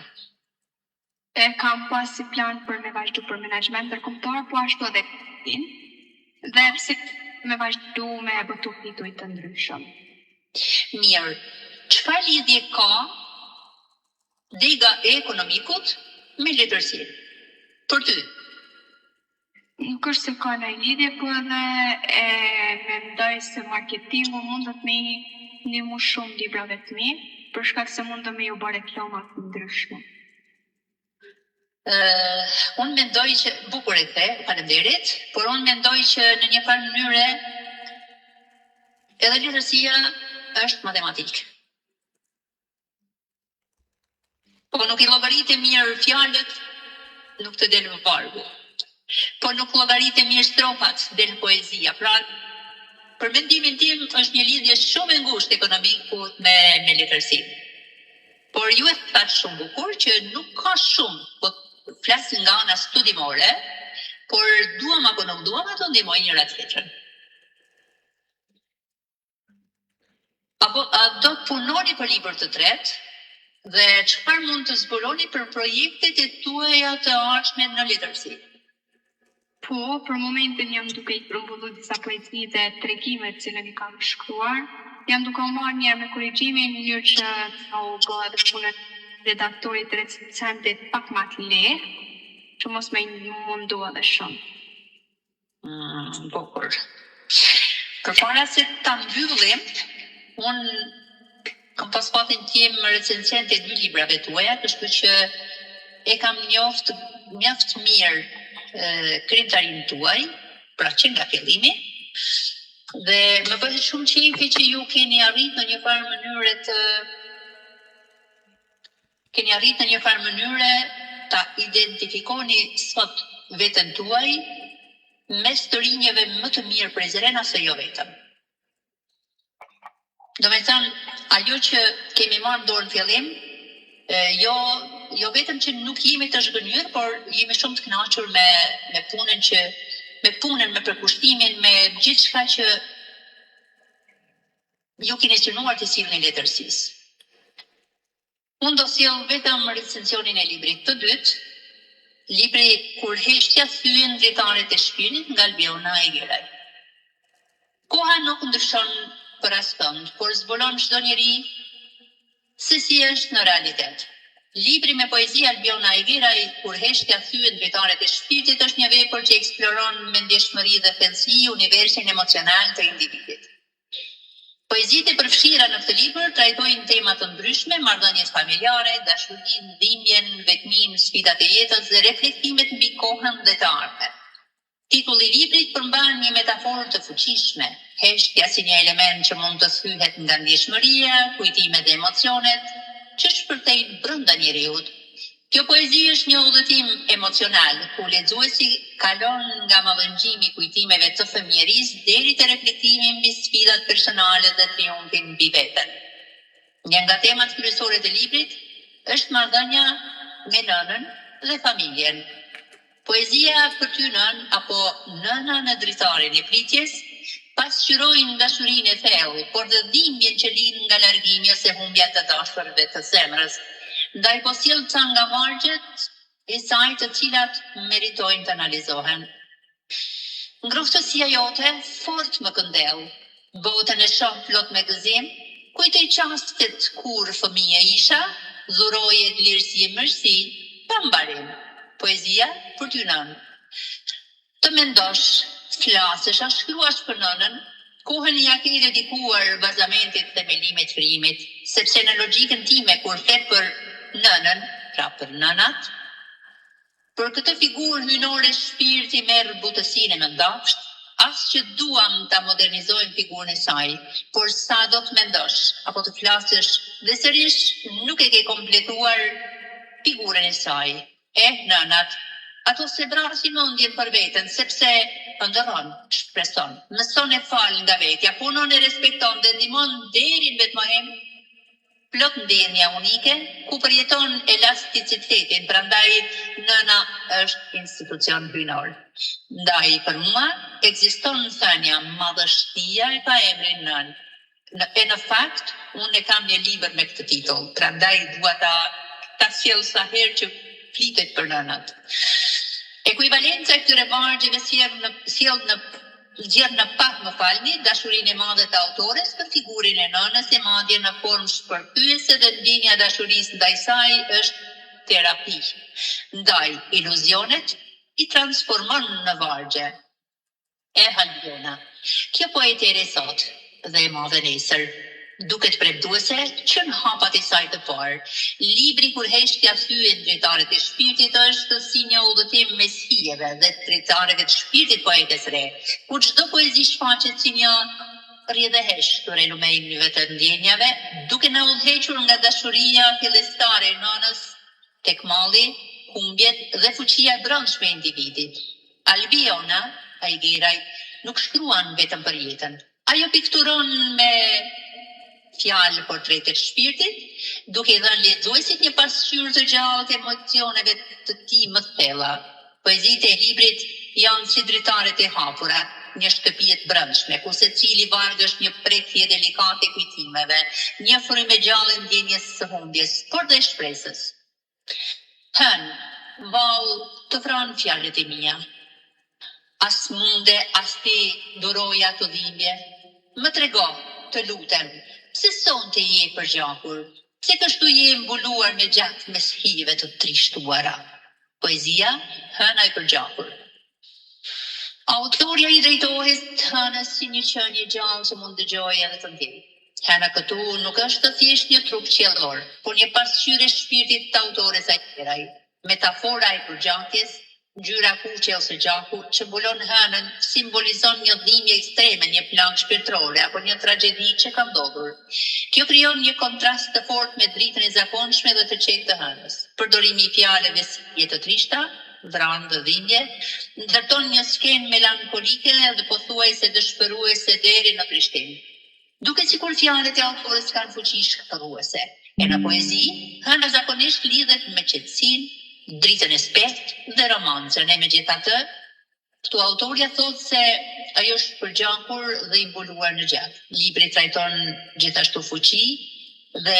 Kam pas si plan për me vazhdu për menaxhment ndërkombëtar, po ashtu edhe dhe pse me vazhdu me botu tituj të ndryshëm. Mirë, çfarë lidhje ka dega e ekonomikut me letërsinë? Për ty? Nuk është se ka në lidhje, po edhe mendoj se marketingu mundet me i ndihmu shumë librave të mi, për shkak se mund të me ju bë reklama të ndryshme. Unë mendoj që, bukur e the, faleminderit, por unë mendoj që në një farë mënyre edhe letërsia është matematikë. Po nuk i llogaritë mirë fjalët, nuk të del më vargu. Po nuk llogaritë mirë strofat, del poezia. Pra, për mendimin tim është një lidhje shumë e ngushtë ekonomiku me letërsinë. Por ju e thatë shumë bukur që nuk ka shumë, po flasin nga ana studimore, por duam apo nuk duam ato ndihmojnë njëra tjetrën. Apo do të punoni për libër të tretë dhe çfarë mund të zbuloni për projektet e tuaja të ardhshme në letërsi? Po, për momentin jam duke i përmbullu disa poezi dhe tregime të cilën i kam shkruar. Jam duke u marrë një me korrigjimin në mënyrë që të u bë edhe punën redaktorit të recenzentit pak më të lehtë, që mos më mundu edhe shumë. Bukur. Përpara se ta mbyllim, unë kam pas fatin tim recenzent e 2 librave tuaja, kështu që e kam njoft mirë krijimtarinë tuaj, pra që nga fillimi, dhe më bëhet shumë qefi që ju keni arrit në një farë mënyre ta identifikoni sot veten tuaj mes të rinjeve më të mirë prezerena se jo vetëm. Do me thënë, ajo që kemi marrë dorë në fillim, jo vetëm që nuk jemi të zhgënjur, por jemi shumë të kënaqur me punën, me përkushtimin, me gjithçka që ju keni synuar të sillni letërsisë. Unë do sjell vetëm recensionin e librit të dytë, libri Kur heshtja thyen dritaret e shpirtit nga Albiona Egeraj. Koha nuk ndryshon për askënd, por zbulon çdo njeri se si është në realitet. Libri me poezi Albiona Egeraj, Kur heshtja thyen dritaret e shpirtit, është një vepër që eksploron me ndjeshmëri dhe thellësi universin emocional të individit. Poezitë e përfshira në këtë libër trajtojnë tema të ndryshme, marrëdhëniet familjare, dashurinë, dhimbjen, vetminë, sfidat e jetës dhe reflektimet mbi kohën dhe të ardhmen. Titulli i librit përmban një metaforë të fuqishme, heshtja si një element që mund të thyhet nga ndjeshmëria, kujtimet dhe emocionet që shpërthejnë brenda njeriut. Kjo poezi është një udhëtim emocional, ku lexuesi kalon nga mallëngjimi i kujtimeve të fëmijërisë deri te reflektimi mbi sfidat personale dhe triumfin mbi veten. Një nga temat kryesore të librit është marrëdhënia me nënën dhe familjen. Poezia për ty nën apo nëna në dritarin e pritjes pasqyrojnë dashurinë e thellë, por dhe dhimbjen që lind nga largimi ose humbja të dashurve të zemrës. Ndaj po sjell ca nga vargjet e saj të cilat meritojnë të analizohen. Ngrohtësia jote fort më këndeu, botën e shoh plot me gëzim, kujtoj çastet kur fëmijë isha, dhuroje lirësi e mërsi, pa mbarim. Poezia për ty nën. Të mendosh, flasësh, a shkruash për nënën, kohën ja ke dedikuar bazamentit themelimit frimit, sepse në logjikën time kur flet për nënën, pra për nënat, për këtë figurë hyjnore shpirti merr butësinë e mendafsht, as që duam ta modernizojmë figurën e saj, por sa do të mendosh apo të flasësh dhe sërish nuk e ke kompletuar figurën e saj. Nënat, ato se vrasin mendjen për veten, sepse ëndërron, shpreson, mëson e fal nga vetja, punon e respekton dhe ndihmon deri në vetmohem, plot ndjenja unike, ku përjeton elasticitetin, prandaj nëna është institucion hyjnor. Ndaj për mua, ekziston thënia madhështia e pa emrin nën. E në fakt, unë e kam një libër me këtë titull, prandaj dua ta sjell sa herë që flitet për nënat. Ekuivalenca e këtyre vargjeve sjell në Gjerë në pak më falni, dashurinë e madhe të autores për figurin e nënës e madje në formë shpërthyese dhe ndjenja e dashurisë ndaj saj është terapi. Ndaj iluzionet i transformon në vargje. E Albiona, kjo poetere sot dhe e madhe nesër, duket premtuese që në hapat e saj të parë, libri kur heshtja thyen drejtarët e shpirtit është si një udhëtim mes hijeve dhe drejtarëve të shpirtit poetes re, ku çdo poezi shfaqet si një rrjedhë heshtur e lumejve të ndjenjave, duke na udhëhequr nga dashuria fillestare e nënës tek malli, humbjet dhe fuqia e brendshme e individit. Albiona, Aigjeraj, nuk shkruan vetëm për jetën. Ajo pikturon me fjalë portretet shpirtit, duke i dhënë lexuesit një pasqyrë të gjallë të emocioneve të tij më thella. Poezitë e librit janë si dritaret e hapura, një shtëpi e brendshme, ku secili varg është një prekje delikate kujtimeve, një frymë e gjallë ndjenjes së humbjes, por dhe shpresës. Hën, vallë të vranë fjalët e mia. As munde, as ti duroja të dhimbje. Më trego, të lutem, pse sonte je përgjakur? Pse kështu je mbuluar me gjatë mes hive të trishtuara? Poezia, Hëna e përgjakur. Autoria i drejtohet Hënës si një qenie gjallë që mund dëgjojë edhe të ndjejë. Hëna këtu nuk është thjesht një trup qiellor, por një pasqyrë e shpirtit të autores Aigjeraj. Metafora e përgjakjes, ngjyra kuqe ose gjaku që mbulon Hënën simbolizon një dhimbje ekstreme, një plagë shpirtërore apo një tragjedi që ka ndodhur. Kjo krijon një kontrast të fortë me dritën e zakonshme dhe të qetë të Hënës. Përdorimi i fjalëve si të trishta, vranë dhe dhimbje, ndërton një skenë melankolike dhe pothuajse dëshpëruese deri në trishtim. Duke sikur fjalët e autores kanë fuqi shkëlqyese. E në poezi, Hëna zakonisht lidhet me qetësinë, dritën e shpejtë dhe romancën. E megjithatë, këtu autoria thotë se ajo është përgjakur dhe i mbuluar në gjatë. Libri trajton gjithashtu fuqi dhe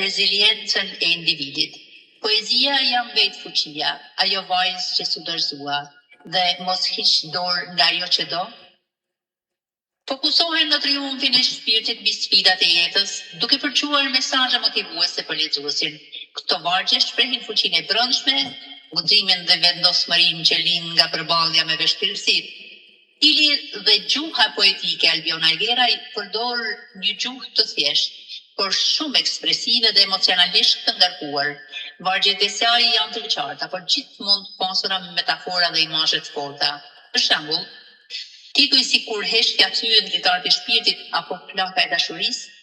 reziliencën e individit. Poezia jam vetë fuqia, ajo vajzë që s'u dorëzua dhe mos hiq dorë nga ajo që do. Fokusohen në triumfin e shpirtit mbi sfidat e jetës, duke përquar mesazhe motivuese për lexuesin. Këto vargje shprehin fuqinë e brendshme, guximin dhe vendosmërinë që lind nga përballja me vështirësitë. Stili dhe gjuha poetike Albiona Aigjeraj përdor një gjuhë të thjeshtë, por shumë ekspresive dhe emocionalisht të ngarkuar. Vargjet e saj janë të qarta, por gjithmonë të pasura me metafora dhe imazhe të forta. Për shembull, tituj si kur heshtja thyen dritarët e shpirtit apo plaka e dashurisë,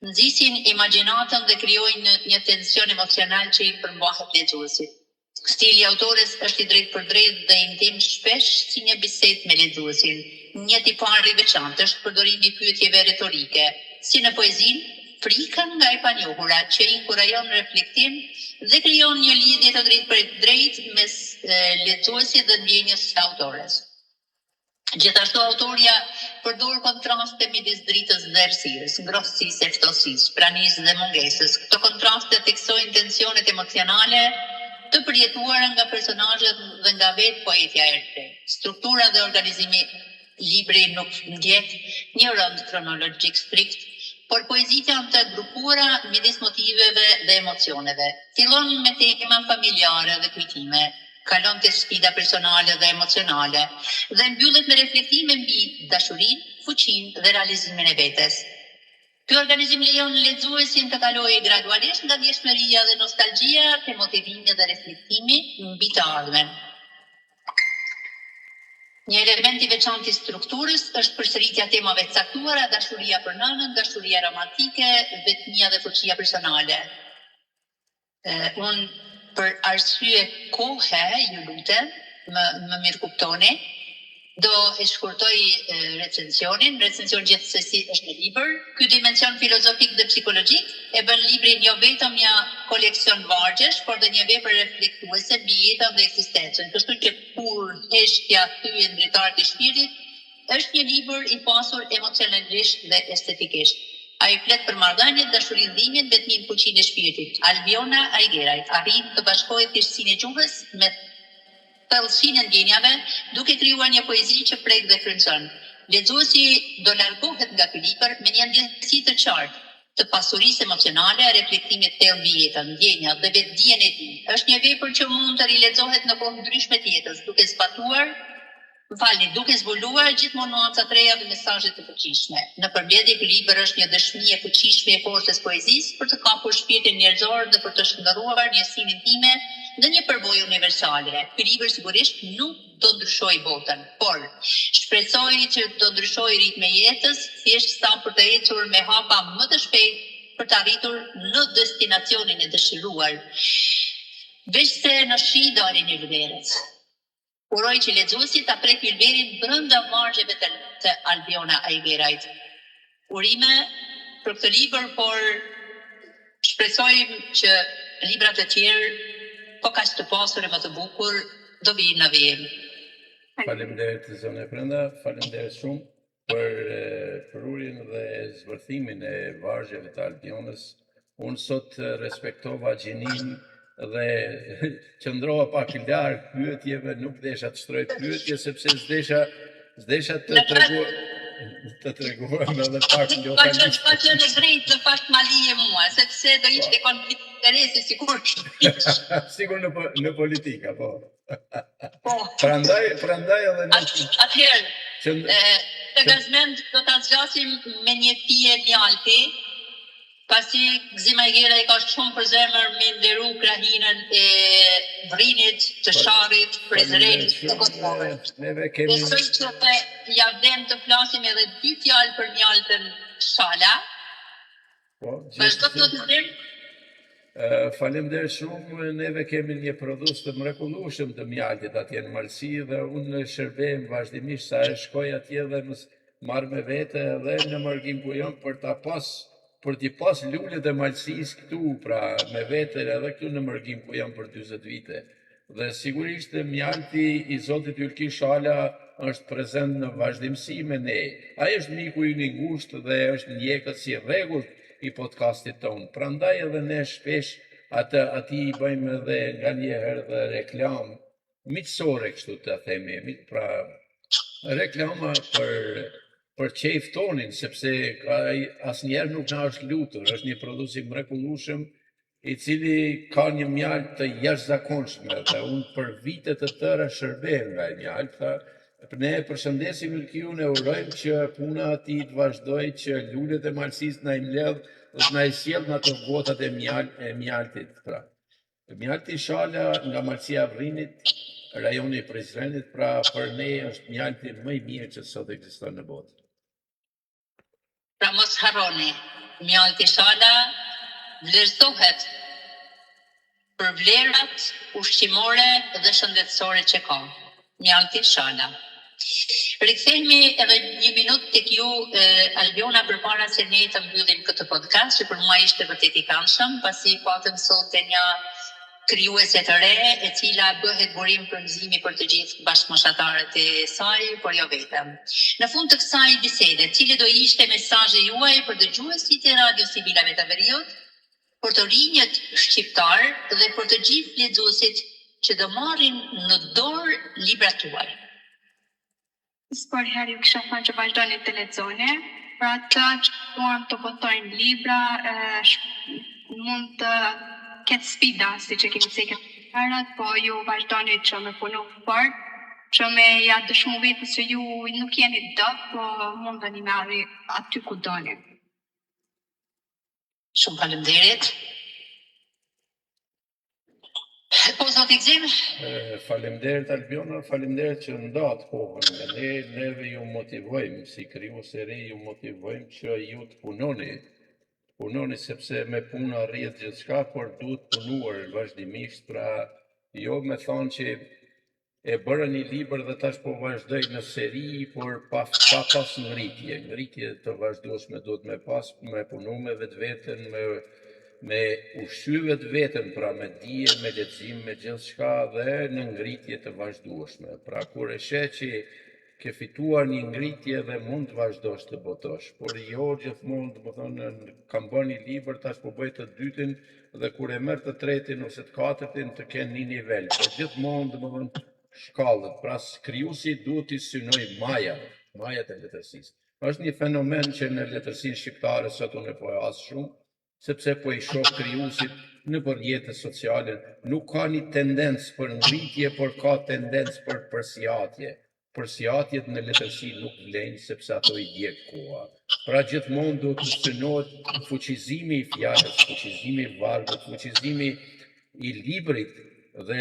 nxisin imagjinatën dhe krijojnë një tension emocional që i përmbahet lexuesit. Stili i autores është i drejtë për drejtë dhe intim, shpesh si një bisedë me lexuesin. Një tipar i veçantë është përdorimi i pyetjeve retorike, si në poezinë Frikën nga e panjohura, që inkurajon reflektim dhe krijon një lidhje të drejtë për drejtë mes lexuesit dhe ndjenjës së autores. Gjithashtu autoria përdor kontraste midis dritës dhe errësirës, ngrohtësisë e ftohësisë, pranisë dhe mungesës. Këto kontraste theksojnë tensionet emocionale të përjetuara nga personazhet dhe nga vetë poetja e re. Struktura dhe organizimi libri nuk ndjek një rënd kronologjik strikt, por poezitë janë të grupuara midis motiveve dhe emocioneve. Fillon me tema familjare dhe kujtime, kalon te sfida personale dhe emocionale dhe mbyllet me reflektime mbi dashurinë, fuqinë dhe realizimin e vetes. Ky organizim lejon lexuesin të kalojë gradualisht nga ndjeshmëria dhe nostalgjia te motivimi dhe reflektimi mbi të ardhmen. Një element i veçantë i strukturës është përsëritja temave të caktuara, dashuria për nënën, dashuria romantike, vetmia dhe fuqia personale. Unë për arsye kohe, ju lutem, më mirë kuptoni, do e shkurtoj recensionin. Recension gjithsesi është në libër. Ky dimension filozofik dhe psikologjik e bën librin jo vetëm një koleksion vargjesh, por dhe një vepër reflektuese mbi jetën dhe ekzistencën. Kështu që kur heshtja thyen dritarët e shpirtit, është një libër i pasur emocionalisht dhe estetikisht. Ai flet për marrëdhëniet, dashurinë, dhimbjen, vetminë, fuqinë e shpirtit. Albiona Aigjeraj arrit të bashkojë thjeshtësinë e gjuhës me thellësinë e ndjenjave, duke krijuar një poezi që prek dhe frymëson. lexuesi do largohet nga ky libër me një ndjesi të qartë të pasurisë emocionale, reflektimit të mbi jetën, ndjenjat dhe vetdijen e tij. Është një vepër që mund të rilexohet në kohë ndryshme të jetës, duke zbuluar gjithmonë nuanca të reja dhe mesazhe të fuqishme. Nëpërmjet këtij libër është një dëshmi e fuqishme e forcës poezisë për të kapur shpirtin njerëzor dhe për të shndërruar njësinë intime në një përvojë universale. Ky libër sigurisht nuk do ndryshojë botën, por shpresoj që do ndryshojë ritmin e jetës, thjesht sa për të ecur me hapa më të shpejt për të arritur në destinacionin e dëshiruar. Veç se në shi dalin ylverët. Uroj që lexuesi ta prek ylverin brenda margjeve të Albiona Ajgerajt. Urime për këtë libër, por shpresojmë që libra të tjerë, po kaq të pasur e më të bukur, do vinë në vijim. Faleminderit zonë Brenda, faleminderit shumë për përurjen dhe zbërthimin e vargjeve të Albionës. Unë sot respektova gjinin dhe qëndrova pak larg pyetjeve, nuk desha të shtroj pyetje sepse s'desha të treguam edhe pak lokalisht. Po që në drejtë në fakt malije mua, sepse do ishte konflikt interesi sigur. Sigur në politika, po. Po. Prandaj edhe ne. Atëherë, të gazmend do ta zgjasim me një pije mjalti, pasi Gzim Ajgeraj ka shumë për zemër me nderu krahinën e Vrinit, të Sharrit, Prezrenit, të Kosovës. Besoj që ja vlen të flasim edhe 2 fjalë për mjaltën Shala. Vazhdo të Gzim. Faleminderit shumë, neve kemi një prodhues të mrekullueshëm të mjaltit atje në Malsi dhe unë shërbem vazhdimisht sa e shkoj atje dhe marr me vete edhe në Mërgim Pujon për t'i pas lulet e Malsis këtu, pra me vete edhe këtu në Mërgim Pujon për 40 vite. Dhe sigurisht mjalti i Zotit Ylki Shala është prezent në vazhdimsi me ne. Ai është miku i ngushtë dhe është ndjekës si rregullt i podcastit tonë. Prandaj edhe ne shpesh ati i bëjmë edhe nga njëherë dhe reklam miqësore, kështu të themi, pra reklama për qejf tonin, sepse asnjëherë nuk na është lutur, është një prodhues i mrekullueshëm i cili ka një mjaltë të jashtëzakonshme dhe unë për vite të tëra shërbem nga mjaltë. Ne përshëndesim Ylkiun e urojmë që puna ati të vazhdoj, që lulet e Malsis na i mbledh dhe na i sjell në ato gotat e mjaltit. Pra. Mjalti Shala nga Malsia Vrinit, rajoni i Prizrenit, pra për ne është mjalti më i mirë që sot ekziston në botë. Pra mos harroni, mjalti Shala vlerësohet për vlerat ushqimore dhe shëndetësore që ka. Mjalti Shala. Rikthehemi edhe 1 minutë tek ju, Albiona, përpara se ne të mbyllim këtë podcast, që për mua ishte vërtet i këndshëm, pasi patëm sot një krijuese të re, e cila bëhet burim frymëzimi për të gjithë bashkëmoshatarët e saj, por jo vetëm. Në fund të kësaj bisede, cili do ishte mesazhi juaj për dëgjuesit e Radio Sibilave të Veriut, për të rinjët shqiptar dhe për të gjithë lexuesit që do marrin në dorë librat tuaj? Por herë ju kisha thënë që vazhdoni të lexoni, pra ata që duan të botojnë libra, mund të ketë sfida, si që kemi thënë herët, po ju vazhdoni që me punu fort, që me ja dëshmu vetës që ju nuk jeni dot, po mundeni me arri aty ku doni. Shumë faleminderit. Po, zoti Gzim? Faleminderit Albiona, faleminderit që ndatë kohën dhe neve ju motivojmë, si krijues e re ju motivojmë që ju të punoni sepse me punë arrihet gjithçka, por duhet punuar vazhdimisht, pra jo me thonë që e bërë një libër dhe tash po vazhdoj në seri, por pa pas ngritje të vazhdueshme duhet me punu me vetveten, me ushqy vetveten, pra me dije, me lexim, me gjithçka dhe në ngritje të vazhdueshme. Pra kur e sheh që ke fituar një ngritje dhe mund të vazhdosh të botosh, por jo gjithmonë, domethënë kam bërë një libër, tash po bëj të dytin dhe kur e merr të tretin ose të katërtin të kenë një nivel, por gjithmonë domethënë shkallët. Pra krijuesi duhet të synoj maja, majat e letërsisë. Është një fenomen që në letërsinë shqiptare sot unë po e as shumë, sepse po i shoh krijuesit në rrjetet sociale, nuk ka një tendencë për ngritje, por ka tendencë për përsjatje. Përsjatjet në letërsi nuk vlen sepse ato i djeg koha. Pra gjithmonë do të synohet fuqizimi i fjalës, fuqizimi i vargut, fuqizimi i librit dhe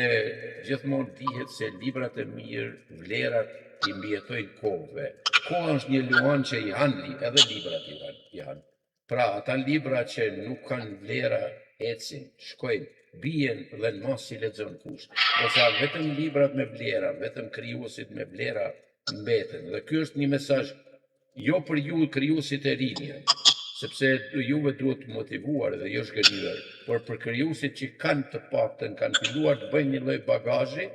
gjithmonë dihet se librat e mirë, vlerat i mbijetojnë kohëve. Koha është një luan që i hanë, edhe librat i hanë. Pra, ata libra që nuk kanë vlera, ecin, shkojnë, bien dhe në mos si lexon kush. Ose vetëm librat me vlera, vetëm krijuesit me vlera mbeten. Dhe ky është një mesazh jo për ju krijuesit e rinj, sepse juve duhet të motivuar dhe jo zhgënjur, por për krijuesit që kanë të paktën kanë filluar të bëjnë një lloj bagazhi,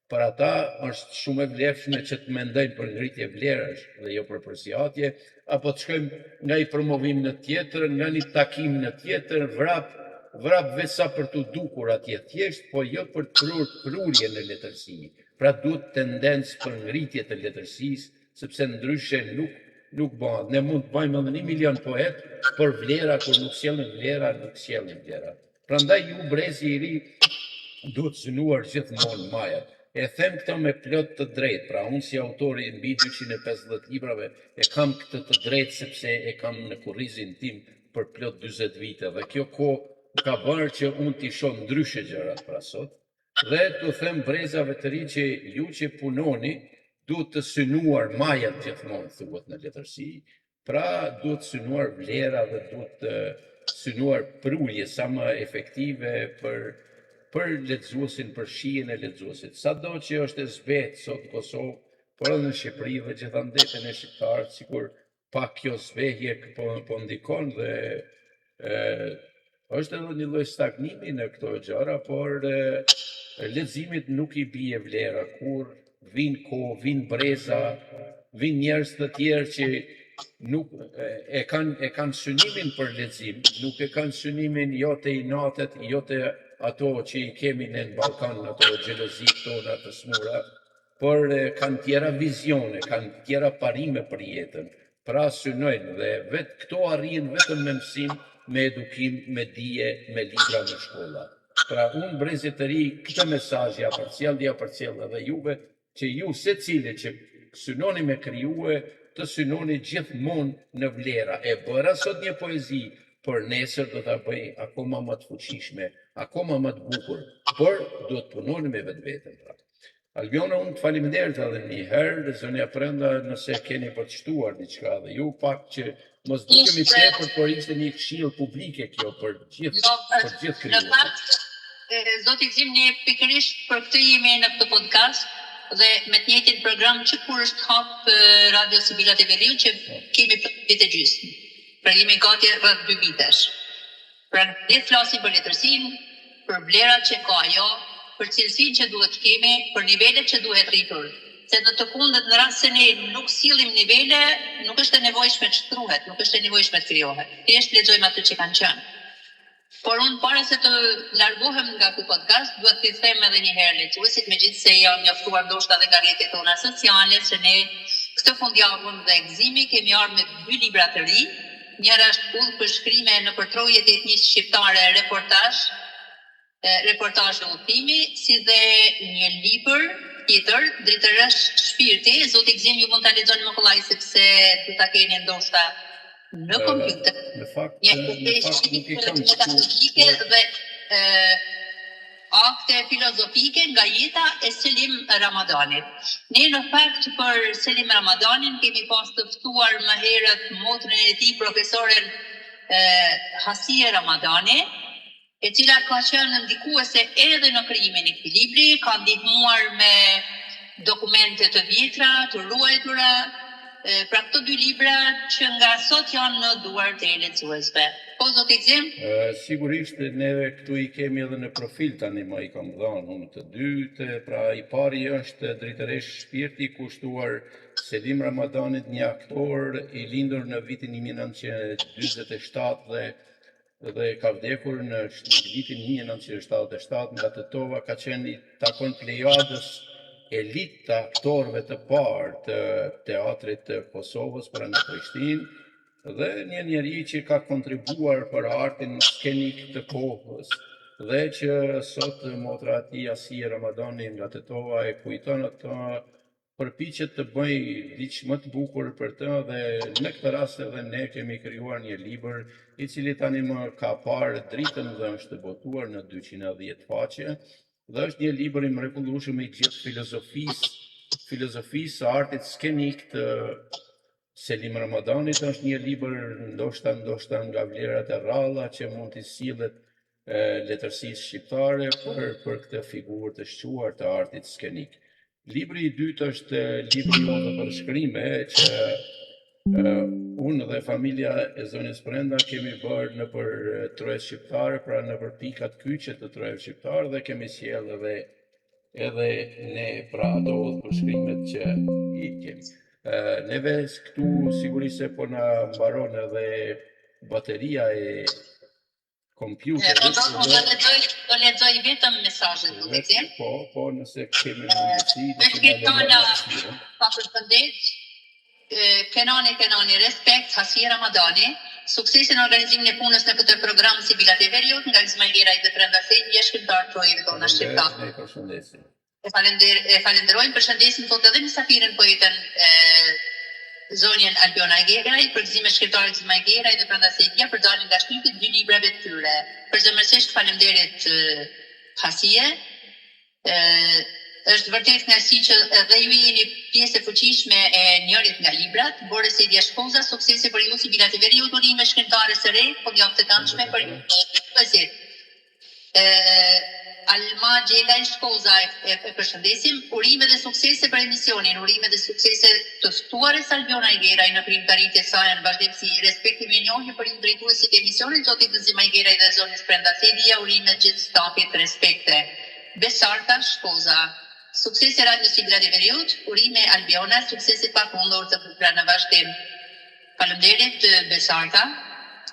për ata është shumë e vlefshme që të mendojnë për ngritje vlerash dhe jo për përsjatje, apo të shkojmë nga i promovim në tjetër, nga një takim në tjetër, vrap vetësa për të dukur atje thjesht, po jo për të prurje në letërsi. Pra duhet tendencë për ngritje të letërsisë, sepse ndryshe nuk bëhet. Ne mund të bëjmë edhe 1 milion poet, por vlera kur nuk sjellin vlera, nuk sjellin vlera. Prandaj ju brezi i ri duhet synuar gjithmonë majat. E them këto me plot të drejtë, pra unë si autori mbi 250 librave e kam këtë të drejtë sepse e kam në kurrizin tim për plot 40 vite dhe kjo kohë ka bërë që unë t'i shoh ndryshe gjërat pra sot dhe t'u them brezave të ri që ju që punoni duhet të synuar majat gjithmonë thuhet në letërsi, pra duhet synuar vlera dhe duhet të synuar prurje sa më efektive për lexuesin, për shijen e lexuesit. Sado që është e zbetë sot në Kosovë, por edhe në Shqipëri dhe gjithandetën e shqiptarët, sikur pak kjo zbehje po ndikon dhe është edhe një lloj stagnimi në këto gjëra, por leximit nuk i bie vlera kur vin kohë, vin breza, vin njerëz të tjerë që nuk e kanë synimin për lexim, nuk e kanë synimin jo të inatet, jo të ato që i kemi në Ballkan, ato xhelozit tona të smura, por kanë tjera vizione, kanë tjera parime për jetën. Pra synojnë dhe vetë këto arrin vetëm me mësim, me edukim, me dije, me libra në shkolla. Pra unë brezit të ri këtë mesazh ja përcjell edhe juve, që ju secili që synoni me krijue, të synoni gjithmonë në vlera. E bëra sot një poezi, por nesër do ta bëj akoma më të fuqishme, akoma më të bukur, por do të punoni me vetveten. Albiona, unë të faleminderit edhe një herë, dhe zonja Prenda, nëse keni për të shtuar diçka dhe ju pak që mos dukemi tepër, por ishte një këshill publike kjo për gjithë krijuesit. Në fakt, zoti Gzim, ne pikërisht për këtë jemi në këtë podcast dhe me të njëjtin program që kur është hap Radio Sibila te Veriu që kemi për vite gjysmë. Pra jemi gati rreth 2 vitesh. Pra ne flasim për letërsinë, për vlerat që ka ajo, për cilësinë që duhet të kemi, për nivelet që duhet rritur. Se në të kundët, në rast se ne nuk sillim nivele, nuk është e nevojshme të shtruhet, nuk është e nevojshme të krijohet. Thjesht lexojmë ato që kanë qenë. Por unë para se të largohem nga ky podcast, duhet t'i them edhe një herë lexuesit, megjithëse janë njoftuar ndoshta edhe nga rrjetet tona sociale, se ne këtë fundjavën dhe Gzimi kemi ardhur me 2 libra të ri. Njëra është Ullë për shkrime në përtrojet e etnisë shqiptare, reportazh në udhimi, si dhe një libër tjetër, Dritëresh shpirti. Zoti Gzim, ju mund ta lexoni më kollaj sepse do ta keni ndoshta në kompjuter. Në fakt nuk i kam metafizike dhe akte filozofike nga jeta e Selim Ramadanit. Ne në fakt për Selim Ramadanin kemi pas të ftuar më herët motrën e tij, profesoren Hasie Ramadani, e cila ka qenë ndikuese edhe në krijimin e këtij libri, ka ndihmuar me dokumente të vjetra, të ruajtura, pra këto 2 libra që nga sot janë në duart e lexuesve. Po, zoti Gzim? Sigurisht, neve këtu i kemi edhe në profil tani më i kam dhënë unë të dytë, pra i pari është Dritëresh shpirti, kushtuar Selim Ramadanit, një aktor i lindur në vitin 1947 dhe ka vdekur në vitin 1977 nga Tetova, ka qenë i takon Plejadës elitë të aktorëve të parë të teatrit të Kosovës pra në Prishtinë, dhe një njeri që ka kontribuar për artin skenik të kohës, dhe që sot motra e tij Asia Ramadani nga Tetova e kujton ato, përpiqet të bëj diçka më të bukur për të, dhe në këtë rast edhe ne kemi krijuar një libër i cili tani më ka parë dritën dhe është botuar në 210 faqe, dhe është një libër i mrekullueshëm i gjithë filozofisë së artit skenik të Selim Ramadanit. Është një libër ndoshta nga vlerat e rralla që mund të sillet letërsisë shqiptare për këtë figurë të shquar të artit skenik. Libri i dytë është libri jonë për shkrime që unë dhe familja e zonës Prenda kemi bërë në për troje shqiptare, pra në për pikat kyçe të troje shqiptare, dhe kemi sjell edhe ne pra ato për shkrimet që i kemi. Neve këtu sigurisht se po na mbaron edhe bateria e kompjuterit. Do lexoj vetëm mesazhet do të them. Po, nëse kemi mundësi të shkruajmë pa përshëndet. Kenani, respekt, Hasia Ramadani, suksesin në organizimin e punës në këtë program Sibila Teveriut, nga Ismail dhe Brenda Sejdi, shkrimtar trojeve tona shqiptare. E falenderojmë, përshëndesim thot edhe mysafirin poetën zonjën Albiona Geraj, përgëzime shkrimtarit Ismail Geraj dhe Brenda Sejdi për daljen nga shtypit 2 librave të tyre. Përzemërsisht falenderit Hasie. Është vërtet kënaqësi që edhe ju jeni pjesë e fuqishme e njërit nga librat. Bore Sedia Shkoza, suksese për ju Sibila Teveriut, urime shkrimtare së re, po javë të këndshme për ju. Poezit. Alma Gjelaj Shkoza e përshëndesim, urime dhe suksese për emisionin, urime dhe suksese të ftuares Albiona Geraj në krijimtaritë e saj në vazhdimsi, respektiv e njohje për ju drejtuesit e emisionit, zotit Zima Geraj dhe zonës Brenda Sedia, urime gjithë stafit respekte. Besarta Shkoza. Suksese Radio Sibila Teveriut, urime Albiona, suksese pa kundur të bukura në vazhdim. Faleminderit Besarta.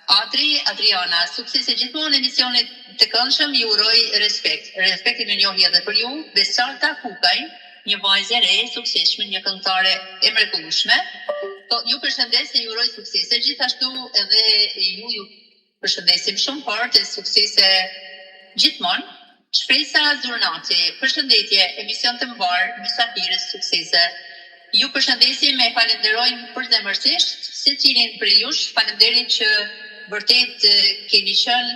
Adriana, suksese gjithmonë emisionit të këndshëm, ju uroj respekt. Respekti më njohje edhe për ju. Besarta Kukaj, një vajzë e re, suksesshme, një këngëtare e mrekullueshme. Ju përshëndes dhe ju uroj suksese, gjithashtu edhe ju përshëndesim shumë fort e suksese gjithmonë. Shpresa Zurnati, përshëndetje, emision të mbar, mysafirës, suksese. Ju përshëndesim e falenderojmë përzemërsisht, secilin për jush, falenderit që vërtet keni qenë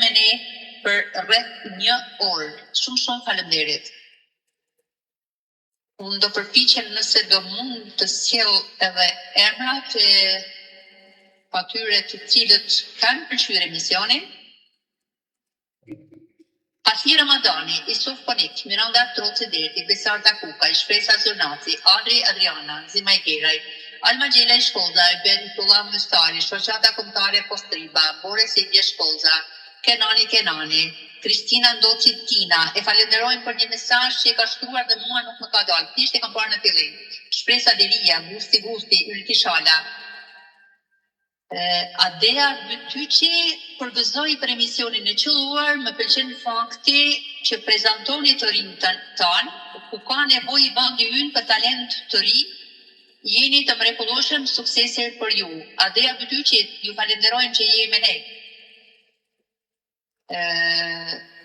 me ne për rreth 1 orë. Shumë falenderit. Unë do përpiqem nëse do mund të sjell edhe emrat e atyre të cilët kanë pëlqyer emisionin. Hasia Ramadani, Isuf Ponik, Miranda Troci Derti, Besarta Kukaj, Shpresa Zurnati, Adriana, Zimaj Geraj, Alma Gjela Shkoza, Bentullah Mustari, Shoqata Kombëtare Postriba, Bore Sedia Shkoza, Kenani, Kristina Ndoci Tina, e falenderojmë për një mesazh që e ka shkruar dhe mua nuk më ka dalë, thjesht e kam parë në fillim. Shpresa Delia, Gusti, Ylki Shala. Adea Bytyqi përgëzoi për emisionin e qelluar, më pëlqen fakti që prezantoni të rinj tanë, ku ka nevojë vendi ynë për talent të ri, jeni të mrekullueshëm, suksese për ju. Adea Bytyqi, ju falenderojmë që jeni me ne.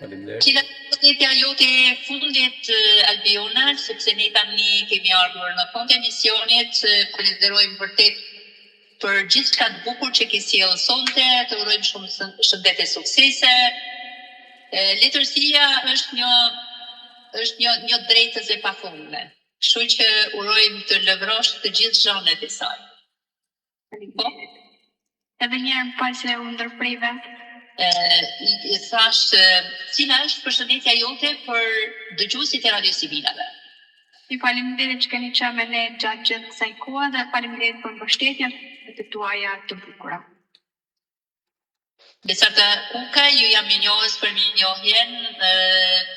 Përshëndetja jote fundit Albiona, sepse ne tani kemi ardhur në fund të emisionit, falenderojmë vërtet për gjithë shka të bukur që ke sjellë sonte, të urojmë shumë shëndet e suksese. Letërsia është një drejtës e pafundme. Kështu që urojmë të lëvrosh të gjithë zhanët e saj. Po? Edhe njerë më pas e u ndërprive. Thash, cila është përshëndetja jote për dëgjuesit e Radio Sibilave? Ju faleminderit që keni qenë me ne gjatë gjithë kësaj kohe dhe faleminderit për mbështetjen të tuaja të bukura. Besarta Kuka, ju jam i njohës për mi njohjen.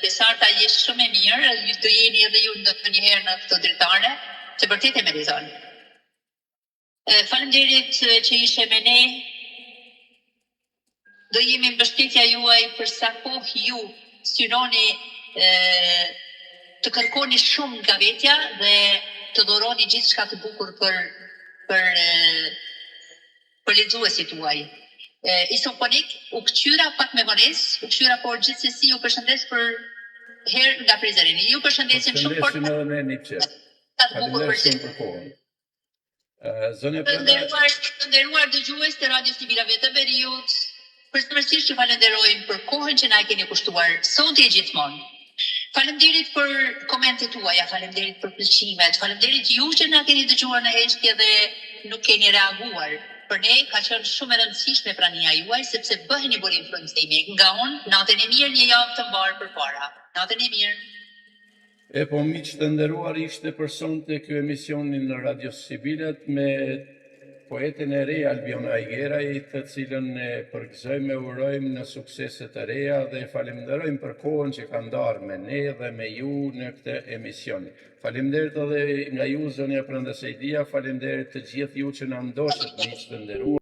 Besarta jesh shumë e mirë, ju të jeni edhe ju ndonjëherë në këtë dritare, që vërtet e meriton. Faleminderit që ishe me ne. Do jemi mbështetja juaj për sa kohë ju synoni të kërkoni shumë nga vetja dhe të dhuroni gjithçka të bukur për lexuesit tuaj. Isoponik u kthyer pak me vonesë, u kthyer por gjithsesi ju përshëndes për herë nga Prizreni. Ju përshëndesim shumë fort. Përshëndesim edhe ne një qërë. Faleminderit shumë për kohën. Zonja Brenda, Të nderuar dëgjues të Radio Sibilave të Veriut, përsërisht ju falenderojmë për kohën që na e keni kushtuar sot e gjithmonë. Faleminderit për komentet tuaja, faleminderit për pëlqimet, faleminderit ju që na keni dëgjuar në heshtje dhe nuk keni reaguar. Për ne ka qenë shumë e rëndësishme prania juaj sepse bëheni burim influencimi. Nga unë, natën e mirë, një javë të mbarë përpara. Natën e mirë. e po miq të nderuar, ishte për sonte ky emisioni në Radio Sibilat me poeten e re Albiona Ajgeraj, të cilën e përgëzojmë e urojmë në sukseset e reja dhe falenderojmë për kohën që ka ndarë me ne dhe me ju në këtë emision. Faleminderit edhe nga ju, zonja Brenda Sejdia, faleminderit të gjithë ju që na ndoshët miq të nderuar.